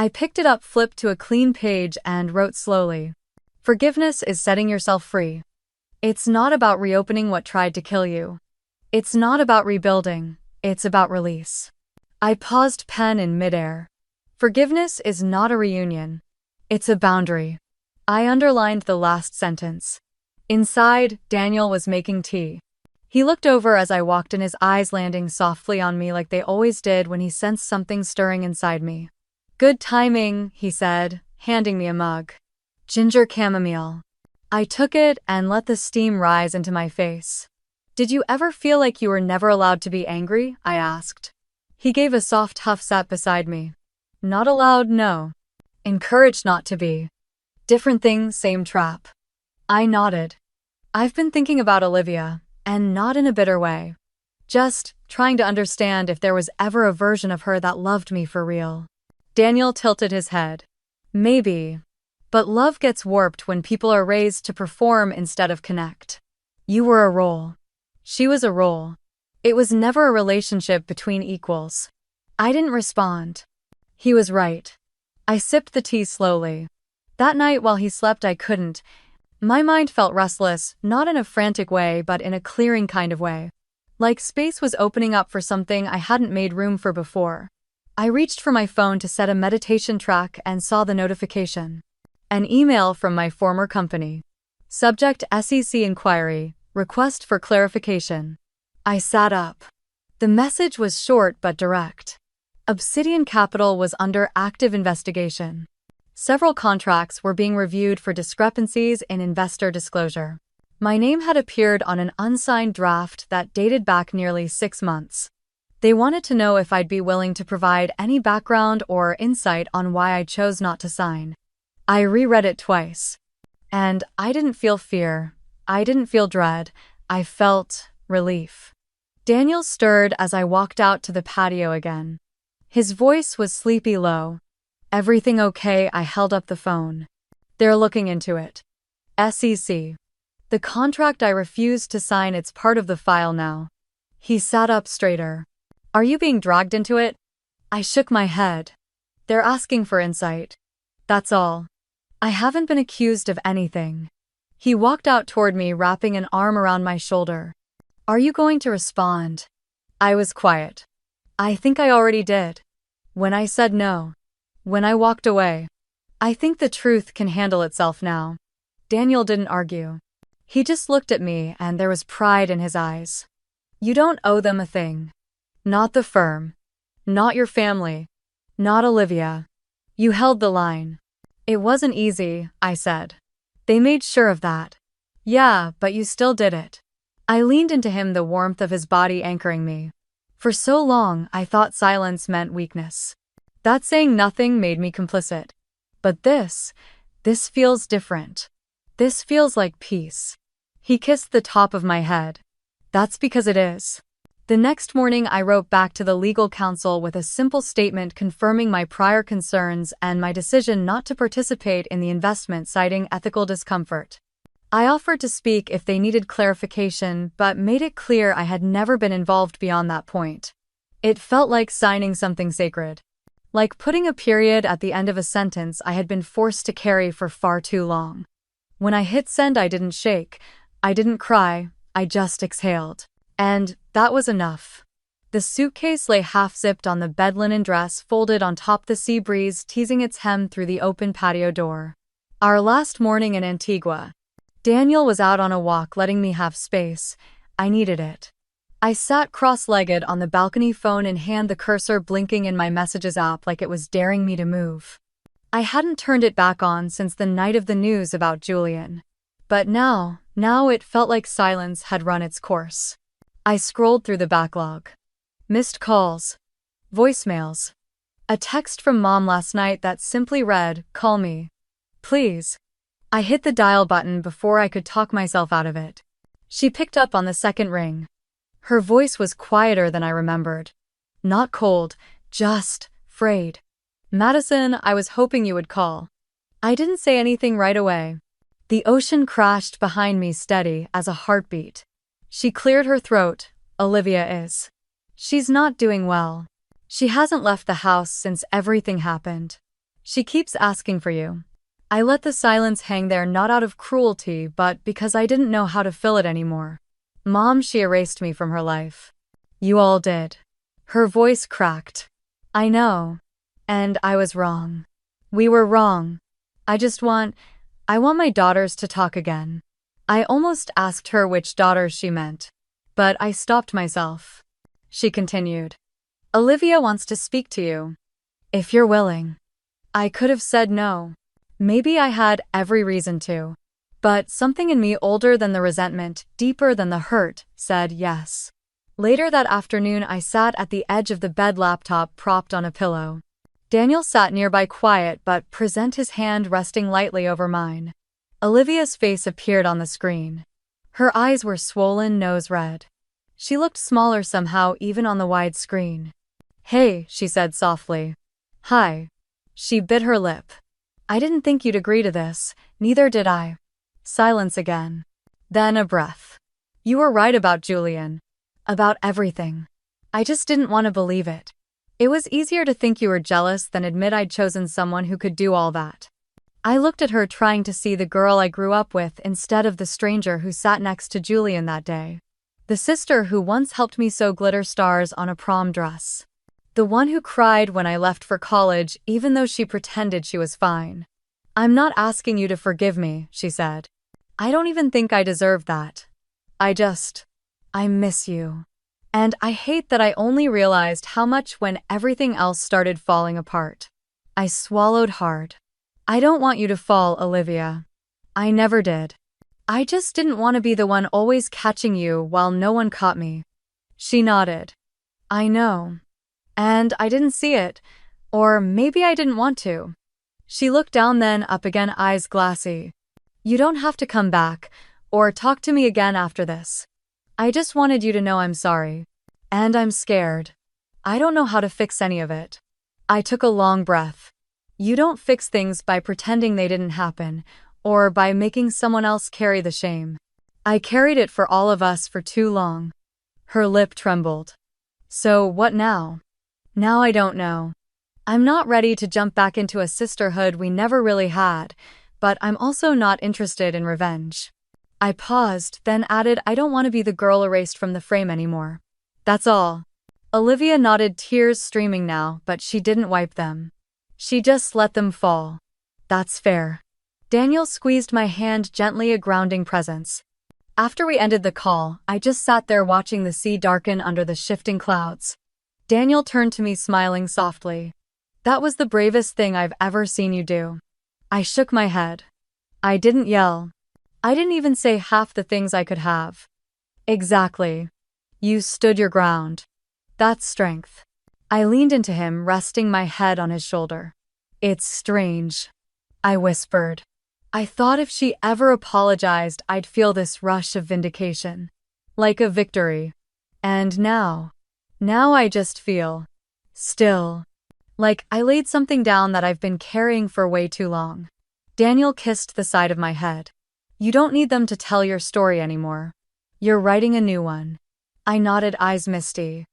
Speaker 1: I picked it up, flipped to a clean page, and wrote slowly. Forgiveness is setting yourself free. It's not about reopening what tried to kill you. It's not about rebuilding, it's about release. I paused, pen in midair. Forgiveness is not a reunion. It's a boundary. I underlined the last sentence. Inside, Daniel was making tea. He looked over as I walked in, his eyes landing softly on me like they always did when he sensed something stirring inside me. Good timing, he said, handing me a mug. Ginger chamomile. I took it and let the steam rise into my face. Did you ever feel like you were never allowed to be angry? I asked. He gave a soft huff, sat beside me. Not allowed, no. Encouraged not to be. Different thing, same trap. I nodded. I've been thinking about Olivia, and not in a bitter way. Just trying to understand if there was ever a version of her that loved me for real. Daniel tilted his head. Maybe. But love gets warped when people are raised to perform instead of connect. You were a role. She was a role. It was never a relationship between equals. I didn't respond. He was right. I sipped the tea slowly. That night while he slept, I couldn't. My mind felt restless, not in a frantic way but in a clearing kind of way. Like space was opening up for something I hadn't made room for before. I reached for my phone to set a meditation track and saw the notification. An email from my former company. Subject: SEC inquiry, request for clarification. I sat up. The message was short but direct. Obsidian Capital was under active investigation. Several contracts were being reviewed for discrepancies in investor disclosure. My name had appeared on an unsigned draft that dated back nearly 6 months. They wanted to know if I'd be willing to provide any background or insight on why I chose not to sign. I reread it twice. And I didn't feel fear. I didn't feel dread. I felt relief. Daniel stirred as I walked out to the patio again. His voice was sleepy low. Everything okay? I held up the phone. They're looking into it. SEC. The contract I refused to sign, it's part of the file now. He sat up straighter. Are you being dragged into it? I shook my head. They're asking for insight. That's all. I haven't been accused of anything. He walked out toward me, wrapping an arm around my shoulder. Are you going to respond? I was quiet. I think I already did. When I said no. When I walked away. I think the truth can handle itself now. Daniel didn't argue. He just looked at me and there was pride in his eyes. You don't owe them a thing. Not the firm. Not your family. Not Olivia. You held the line. It wasn't easy, I said. They made sure of that. Yeah, but you still did it. I leaned into him, the warmth of his body anchoring me. For so long, I thought silence meant weakness. That saying nothing made me complicit. But this feels different. This feels like peace. He kissed the top of my head. That's because it is. The next morning, I wrote back to the legal counsel with a simple statement confirming my prior concerns and my decision not to participate in the investment, citing ethical discomfort. I offered to speak if they needed clarification, but made it clear I had never been involved beyond that point. It felt like signing something sacred. Like putting a period at the end of a sentence I had been forced to carry for far too long. When I hit send, I didn't shake. I didn't cry. I just exhaled. And that was enough. The suitcase lay half-zipped on the bed linen dress folded on top, the sea breeze teasing its hem through the open patio door. Our last morning in Antigua. Daniel was out on a walk, letting me have space. I needed it. I sat cross-legged on the balcony, phone in hand, the cursor blinking in my messages app like it was daring me to move. I hadn't turned it back on since the night of the news about Julian. But now it felt like silence had run its course. I scrolled through the backlog. Missed calls. Voicemails. A text from Mom last night that simply read, "Call me. Please." I hit the dial button before I could talk myself out of it. She picked up on the second ring. Her voice was quieter than I remembered. Not cold, just frayed. "Madison, I was hoping you would call." I didn't say anything right away. The ocean crashed behind me, steady as a heartbeat. She cleared her throat. "Olivia is. She's not doing well. She hasn't left the house since everything happened. She keeps asking for you." I let the silence hang there, not out of cruelty, but because I didn't know how to fill it anymore. "Mom, she erased me from her life." "You all did." Her voice cracked. "I know. And I was wrong. We were wrong. I want my daughters to talk again." I almost asked her which daughters she meant, but I stopped myself. She continued. "Olivia wants to speak to you. If you're willing." I could have said no. Maybe I had every reason to. But something in me, older than the resentment, deeper than the hurt, said yes. Later that afternoon, I sat at the edge of the bed, laptop propped on a pillow. Daniel sat nearby, quiet but present, his hand resting lightly over mine. Olivia's face appeared on the screen. Her eyes were swollen, nose red. She looked smaller somehow, even on the wide screen. "Hey," she said softly. "Hi." She bit her lip. "I didn't think you'd agree to this." "Neither did I." Silence again. Then a breath. "You were right about Julian. About everything. I just didn't want to believe it. It was easier to think you were jealous than admit I'd chosen someone who could do all that." I looked at her, trying to see the girl I grew up with instead of the stranger who sat next to Julian that day. The sister who once helped me sew glitter stars on a prom dress. The one who cried when I left for college, even though she pretended she was fine. "I'm not asking you to forgive me," she said. "I don't even think I deserve that. I miss you. And I hate that I only realized how much when everything else started falling apart." I swallowed hard. "I don't want you to fall, Olivia. I never did. I just didn't want to be the one always catching you while no one caught me." She nodded. "I know. And I didn't see it. Or maybe I didn't want to." She looked down, then up again, eyes glassy. "You don't have to come back or talk to me again after this. I just wanted you to know I'm sorry. And I'm scared. I don't know how to fix any of it." I took a long breath. "You don't fix things by pretending they didn't happen, or by making someone else carry the shame. I carried it for all of us for too long." Her lip trembled. "So what now?" "Now I don't know. I'm not ready to jump back into a sisterhood we never really had, but I'm also not interested in revenge." I paused, then added, "I don't want to be the girl erased from the frame anymore. That's all." Olivia nodded, tears streaming now, but she didn't wipe them. She just let them fall. "That's fair." Daniel squeezed my hand gently, a grounding presence. After we ended the call, I just sat there watching the sea darken under the shifting clouds. Daniel turned to me, smiling softly. "That was the bravest thing I've ever seen you do." I shook my head. I didn't yell. I didn't even say half the things I could have. "Exactly. You stood your ground. That's strength." I leaned into him, resting my head on his shoulder. "It's strange," I whispered. "I thought if she ever apologized, I'd feel this rush of vindication. Like a victory. And now I just feel still. Like I laid something down that I've been carrying for way too long." Daniel kissed the side of my head. You don't need them to tell your story anymore. You're writing a new one. I nodded, eyes misty.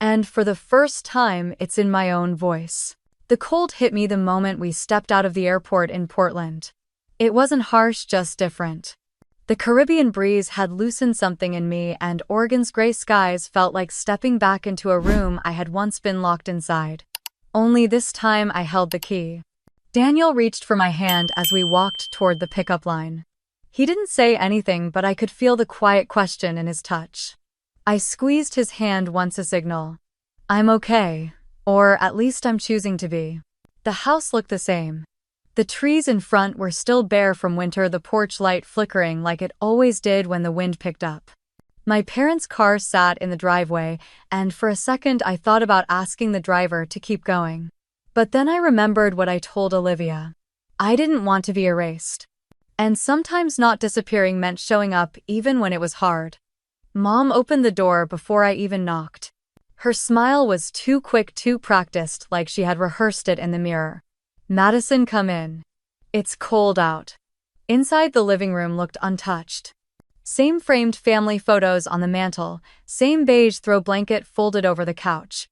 Speaker 1: And for the first time, it's in my own voice. The cold hit me the moment we stepped out of the airport in Portland. It wasn't harsh, just different. The Caribbean breeze had loosened something in me, and Oregon's gray skies felt like stepping back into a room I had once been locked inside. Only this time I held the key. Daniel reached for my hand as we walked toward the pickup line. He didn't say anything, but I could feel the quiet question in his touch. I squeezed his hand once, a signal. I'm okay, or at least I'm choosing to be. The house looked the same. The trees in front were still bare from winter, the porch light flickering like it always did when the wind picked up. My parents' car sat in the driveway, and for a second I thought about asking the driver to keep going. But then I remembered what I told Olivia. I didn't want to be erased. And sometimes not disappearing meant showing up even when it was hard. Mom opened the door before I even knocked. Her smile was too quick, too practiced, like she had rehearsed it in the mirror. Madison, come in. It's cold out. Inside, the living room looked untouched. Same framed family photos on the mantel, same beige throw blanket folded over the couch.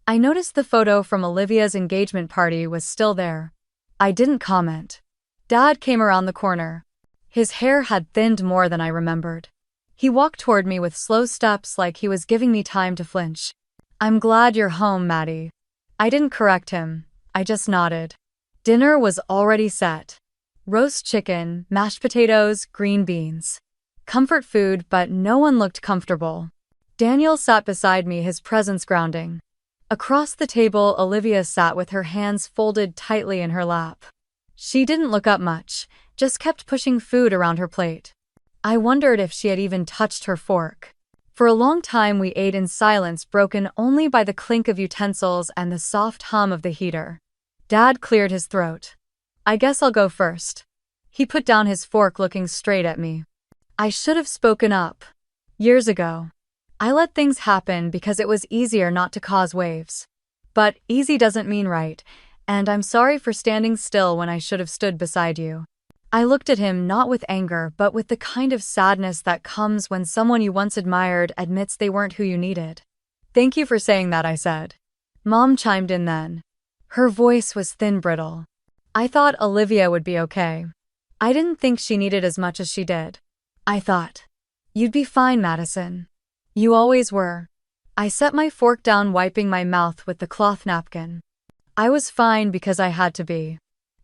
Speaker 1: I noticed the photo from Olivia's engagement party was still there. I didn't comment. Dad came around the corner. His hair had thinned more than I remembered. He walked toward me with slow steps, like he was giving me time to flinch. I'm glad you're home, Maddie. I didn't correct him. I just nodded. Dinner was already set. Roast chicken, mashed potatoes, green beans. Comfort food, but no one looked comfortable. Daniel sat beside me, his presence grounding. Across the table, Olivia sat with her hands folded tightly in her lap. She didn't look up much, just kept pushing food around her plate. I wondered if she had even touched her fork. For a long time we ate in silence, broken only by the clink of utensils and the soft hum of the heater. Dad cleared his throat. I guess I'll go first. He put down his fork, looking straight at me. I should have spoken up. Years ago. I let things happen because it was easier not to cause waves. But easy doesn't mean right, and I'm sorry for standing still when I should have stood beside you. I looked at him, not with anger, but with the kind of sadness that comes when someone you once admired admits they weren't who you needed. Thank you for saying that, I said. Mom chimed in then. Her voice was thin, brittle. I thought Olivia would be okay. I didn't think she needed as much as she did. I thought, you'd be fine, Madison. You always were. I set my fork down, wiping my mouth with the cloth napkin. I was fine because I had to be.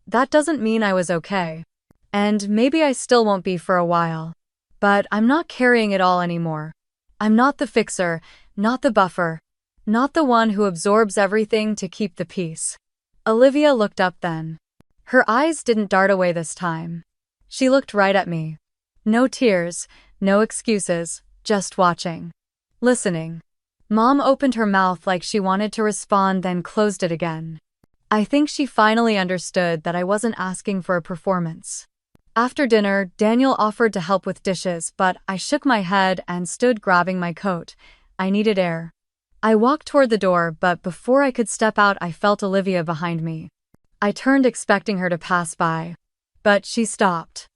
Speaker 1: That doesn't mean I was okay. And maybe I still won't be for a while. But I'm not carrying it all anymore. I'm not the fixer, not the buffer, not the one who absorbs everything to keep the peace. Olivia looked up then. Her eyes didn't dart away this time. She looked right at me. No tears, no excuses, just watching. Listening. Mom opened her mouth like she wanted to respond, then closed it again. I think she finally understood that I wasn't asking for a performance. After dinner, Daniel offered to help with dishes, but I shook my head and stood grabbing my coat. I needed air. I walked toward the door, but before I could step out, I felt Olivia behind me. I turned, expecting her to pass by. But she stopped.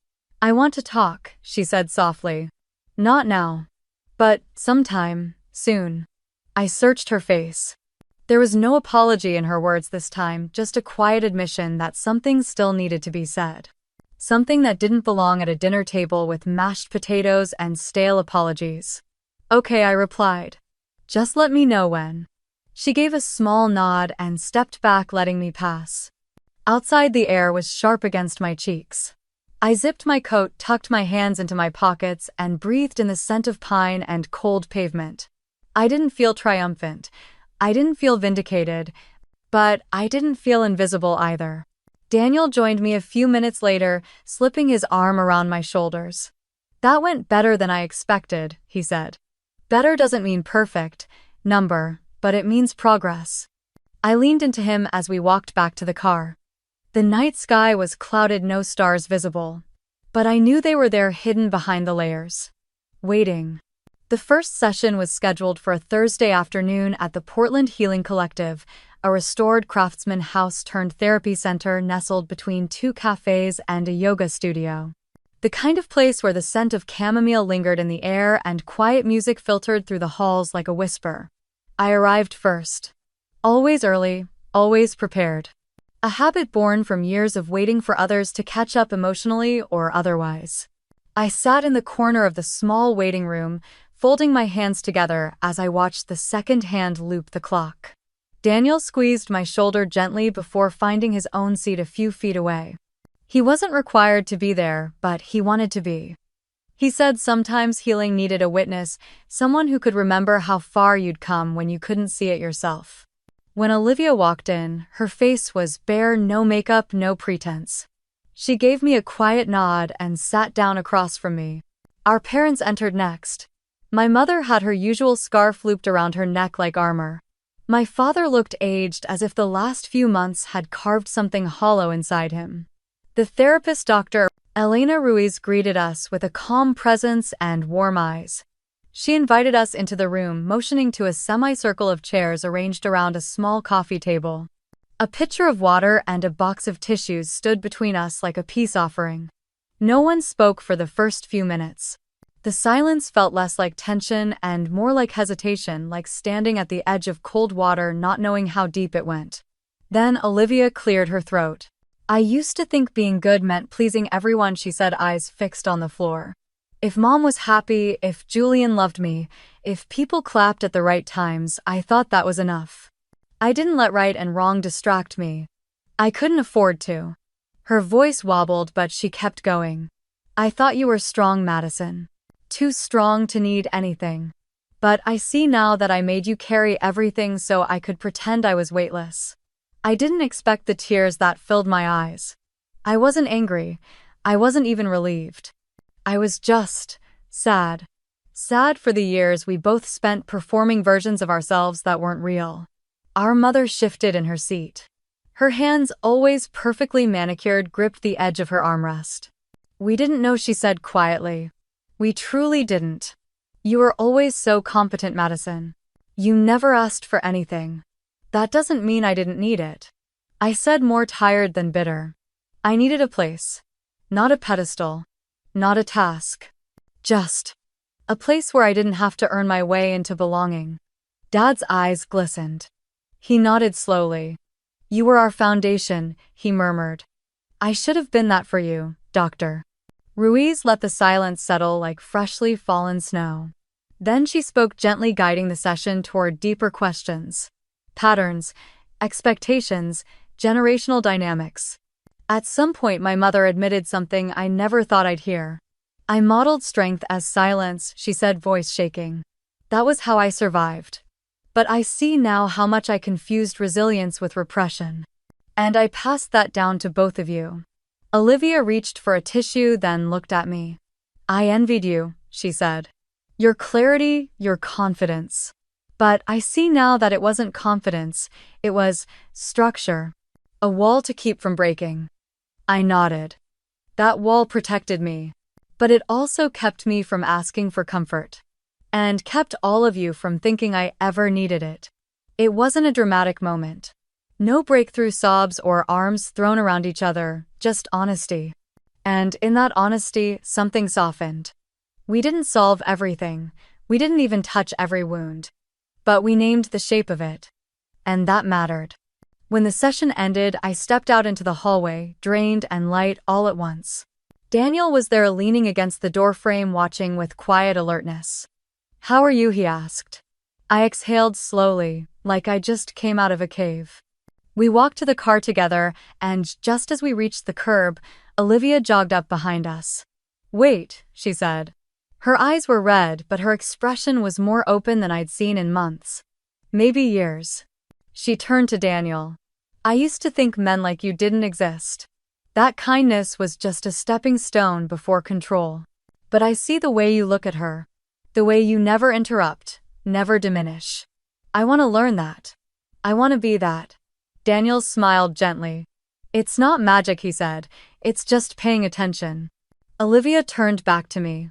Speaker 1: I want to talk, she said softly. Not now. But sometime, soon. I searched her face. There was no apology in her words this time, just a quiet admission that something still needed to be said. Something that didn't belong at a dinner table with mashed potatoes and stale apologies. Okay, I replied. Just let me know when. She gave a small nod and stepped back, letting me pass. Outside, the air was sharp against my cheeks. I zipped my coat, tucked my hands into my pockets, and breathed in the scent of pine and cold pavement. I didn't feel triumphant. I didn't feel vindicated. But I didn't feel invisible either. Daniel joined me a few minutes later, slipping his arm around my shoulders. That went better than I expected, he said. Better doesn't mean perfect, but it means progress. I leaned into him as we walked back to the car. The night sky was clouded, no stars visible. But I knew they were there, hidden behind the layers. Waiting. The first session was scheduled for a Thursday afternoon at the Portland Healing Collective, a restored craftsman house turned therapy center nestled between two cafes and a yoga studio. The kind of place where the scent of chamomile lingered in the air and quiet music filtered through the halls like a whisper. I arrived first. Always early, always prepared. A habit born from years of waiting for others to catch up emotionally or otherwise. I sat in the corner of the small waiting room, folding my hands together as I watched the second hand loop the clock. Daniel squeezed my shoulder gently before finding his own seat a few feet away. He wasn't required to be there, but he wanted to be. He said sometimes healing needed a witness, someone who could remember how far you'd come when you couldn't see it yourself. When Olivia walked in, her face was bare, no makeup, no pretense. She gave me a quiet nod and sat down across from me. Our parents entered next. My mother had her usual scarf looped around her neck like armor. My father looked aged, as if the last few months had carved something hollow inside him. The therapist, Dr. Elena Ruiz, greeted us with a calm presence and warm eyes. She invited us into the room, motioning to a semicircle of chairs arranged around a small coffee table. A pitcher of water and a box of tissues stood between us like a peace offering. No one spoke for the first few minutes. The silence felt less like tension and more like hesitation, like standing at the edge of cold water not knowing how deep it went. Then Olivia cleared her throat. "I used to think being good meant pleasing everyone," she said, eyes fixed on the floor. "If Mom was happy, if Julian loved me, if people clapped at the right times, I thought that was enough. I didn't let right and wrong distract me. I couldn't afford to." Her voice wobbled, but she kept going. "I thought you were strong, Madison. Too strong to need anything. But I see now that I made you carry everything so I could pretend I was weightless. I didn't expect the tears that filled my eyes. I wasn't angry. I wasn't even relieved. I was just sad. Sad for the years we both spent performing versions of ourselves that weren't real." Our mother shifted in her seat. Her hands, always perfectly manicured, gripped the edge of her armrest. "We didn't know," she said quietly. "We truly didn't. You were always so competent, Madison. You never asked for anything. That doesn't mean I didn't need it." I said, more tired than bitter. "I needed a place. Not a pedestal. Not a task. Just a place where I didn't have to earn my way into belonging." Dad's eyes glistened. He nodded slowly. "You were our foundation," he murmured. "I should have been that for you, Doctor." Ruiz let the silence settle like freshly fallen snow. Then she spoke gently, guiding the session toward deeper questions. Patterns, expectations, generational dynamics. At some point, my mother admitted something I never thought I'd hear. "I modeled strength as silence," she said, voice shaking. "That was how I survived. But I see now how much I confused resilience with repression. And I passed that down to both of you." Olivia reached for a tissue, then looked at me. "I envied you," she said. "Your clarity, your confidence. But I see now that it wasn't confidence, it was structure. A wall to keep from breaking." I nodded. "That wall protected me. But it also kept me from asking for comfort. And kept all of you from thinking I ever needed it." It wasn't a dramatic moment. No breakthrough sobs or arms thrown around each other, just honesty. And in that honesty, something softened. We didn't solve everything. We didn't even touch every wound. But we named the shape of it. And that mattered. When the session ended, I stepped out into the hallway, drained and light all at once. Daniel was there, leaning against the doorframe, watching with quiet alertness. "How are you?" he asked. I exhaled slowly, like I just came out of a cave. We walked to the car together, and just as we reached the curb, Olivia jogged up behind us. "Wait," she said. Her eyes were red, but her expression was more open than I'd seen in months. Maybe years. She turned to Daniel. "I used to think men like you didn't exist. That kindness was just a stepping stone before control. But I see the way you look at her. The way you never interrupt, never diminish. I want to learn that. I want to be that." Daniel smiled gently. "It's not magic," he said. "It's just paying attention." Olivia turned back to me.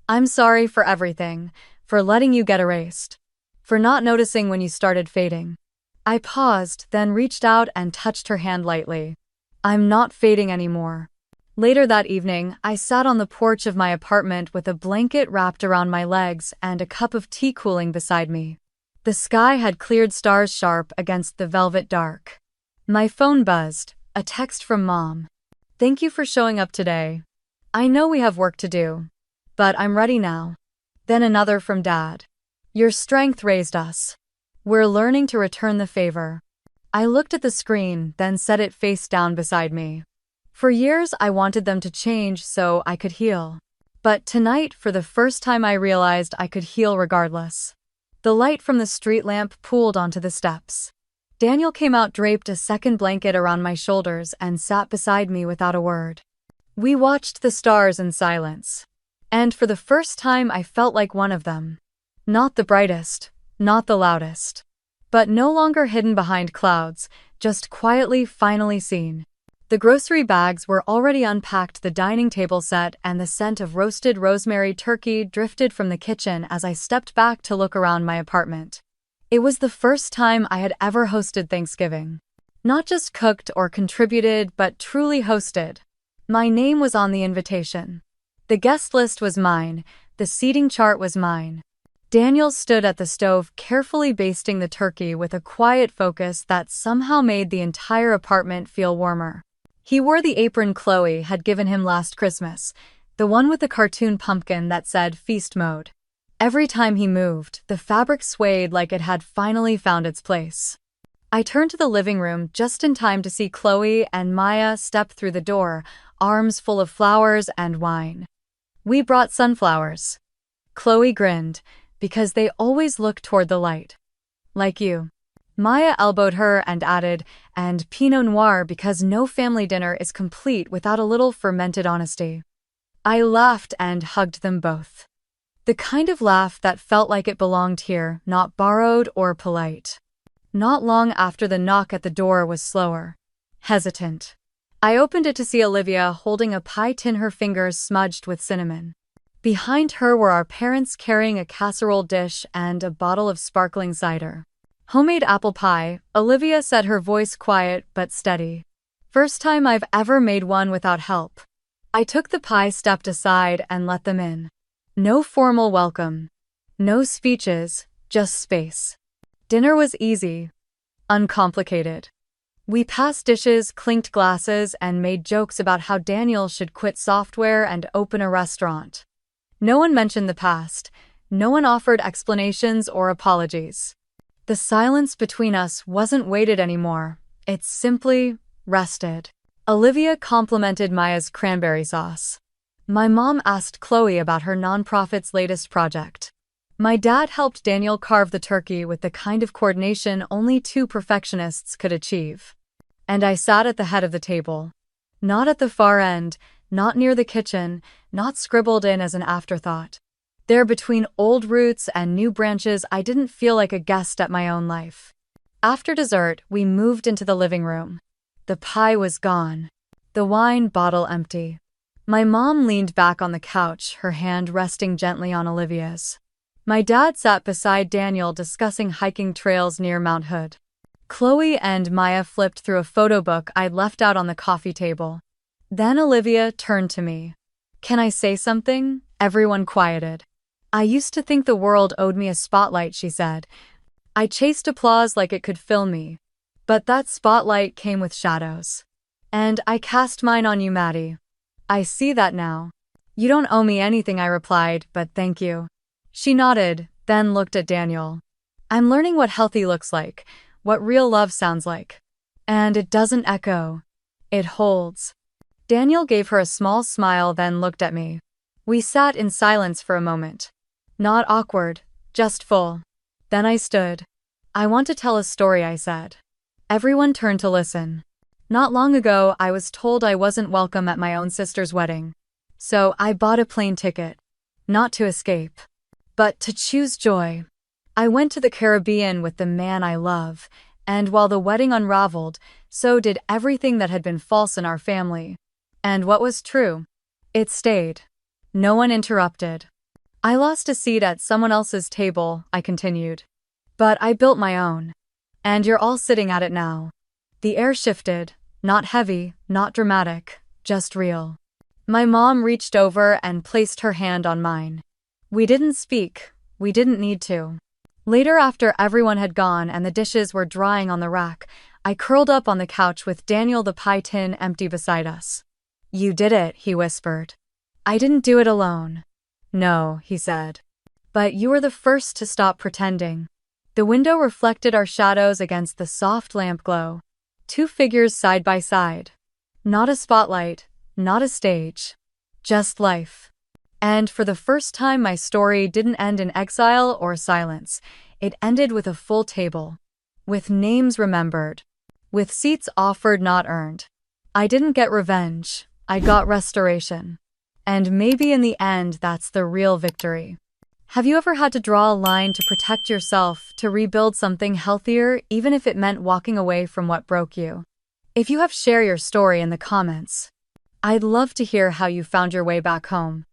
Speaker 1: "I'm sorry for everything, for letting you get erased. For not noticing when you started fading." I paused, then reached out and touched her hand lightly. "I'm not fading anymore. Later that evening, I sat on the porch of my apartment with a blanket wrapped around my legs and a cup of tea cooling beside me. The sky had cleared, stars sharp against the velvet dark. My phone buzzed, a text from Mom. "Thank you for showing up today. I know we have work to do, but I'm ready now." Then another from Dad. "Your strength raised us. We're learning to return the favor." I looked at the screen, then set it face down beside me. For years, I wanted them to change so I could heal. But tonight, for the first time, I realized I could heal regardless. The light from the street lamp pooled onto the steps. Daniel came out, draped a second blanket around my shoulders, and sat beside me without a word. We watched the stars in silence. And for the first time, I felt like one of them. Not the brightest, not the loudest, but no longer hidden behind clouds, just quietly, finally seen. The grocery bags were already unpacked, the dining table set, and the scent of roasted rosemary turkey drifted from the kitchen as I stepped back to look around my apartment. It was the first time I had ever hosted Thanksgiving. Not just cooked or contributed, but truly hosted. My name was on the invitation. The guest list was mine, the seating chart was mine. Daniel stood at the stove, carefully basting the turkey with a quiet focus that somehow made the entire apartment feel warmer. He wore the apron Chloe had given him last Christmas, the one with the cartoon pumpkin that said feast mode. Every time he moved, the fabric swayed like it had finally found its place. I turned to the living room just in time to see Chloe and Maya step through the door, arms full of flowers and wine. "We brought sunflowers." Chloe grinned, "because they always look toward the light. Like you." Maya elbowed her and added, "And Pinot Noir, because no family dinner is complete without a little fermented honesty." I laughed and hugged them both. The kind of laugh that felt like it belonged here, not borrowed or polite. Not long after, the knock at the door was slower, hesitant. I opened it to see Olivia holding a pie tin, her fingers smudged with cinnamon. Behind her were our parents carrying a casserole dish and a bottle of sparkling cider. "Homemade apple pie," Olivia said, her voice quiet but steady. "First time I've ever made one without help." I took the pie, stepped aside, and let them in. No formal welcome. No speeches, just space. Dinner was easy, uncomplicated. We passed dishes, clinked glasses, and made jokes about how Daniel should quit software and open a restaurant. No one mentioned the past. No one offered explanations or apologies. The silence between us wasn't weighted anymore. It simply rested. Olivia complimented Maya's cranberry sauce. My mom asked Chloe about her nonprofit's latest project. My dad helped Daniel carve the turkey with the kind of coordination only two perfectionists could achieve. And I sat at the head of the table. Not at the far end, not near the kitchen, not scribbled in as an afterthought. There, between old roots and new branches, I didn't feel like a guest at my own life. After dessert, we moved into the living room. The pie was gone. The wine bottle empty. My mom leaned back on the couch, her hand resting gently on Olivia's. My dad sat beside Daniel, discussing hiking trails near Mount Hood. Chloe and Maya flipped through a photo book I'd left out on the coffee table. Then Olivia turned to me. "Can I say something?" Everyone quieted. "I used to think the world owed me a spotlight," she said. "I chased applause like it could fill me. But that spotlight came with shadows. And I cast mine on you, Maddie. I see that now." "You don't owe me anything," I replied, "but thank you." She nodded, then looked at Daniel. "I'm learning what healthy looks like, what real love sounds like. And it doesn't echo. It holds." Daniel gave her a small smile, then looked at me. We sat in silence for a moment. Not awkward, just full. Then I stood. "I want to tell a story," I said. Everyone turned to listen. Not long ago, I was told I wasn't welcome at my own sister's wedding. So I bought a plane ticket. Not to escape, but to choose joy. I went to the Caribbean with the man I love, and while the wedding unraveled, so did everything that had been false in our family. And what was true? It stayed. No one interrupted. "I lost a seat at someone else's table," I continued. "But I built my own. And you're all sitting at it now." The air shifted, not heavy, not dramatic, just real. My mom reached over and placed her hand on mine. We didn't speak. We didn't need to. Later, after everyone had gone and the dishes were drying on the rack, I curled up on the couch with Daniel the pie tin empty beside us. You did it, he whispered. I didn't do it alone. No, he said. But you were the first to stop pretending. The window reflected our shadows against the soft lamp glow. Two figures side by side. Not a spotlight, not a stage. Just life. And for the first time, my story didn't end in exile or silence. It ended with a full table. With names remembered. With seats offered not earned. I didn't get revenge. I got restoration. And maybe in the end, that's the real victory. Have you ever had to draw a line to protect yourself, to rebuild something healthier, even if it meant walking away from what broke you? If you have, share your story in the comments. I'd love to hear how you found your way back home.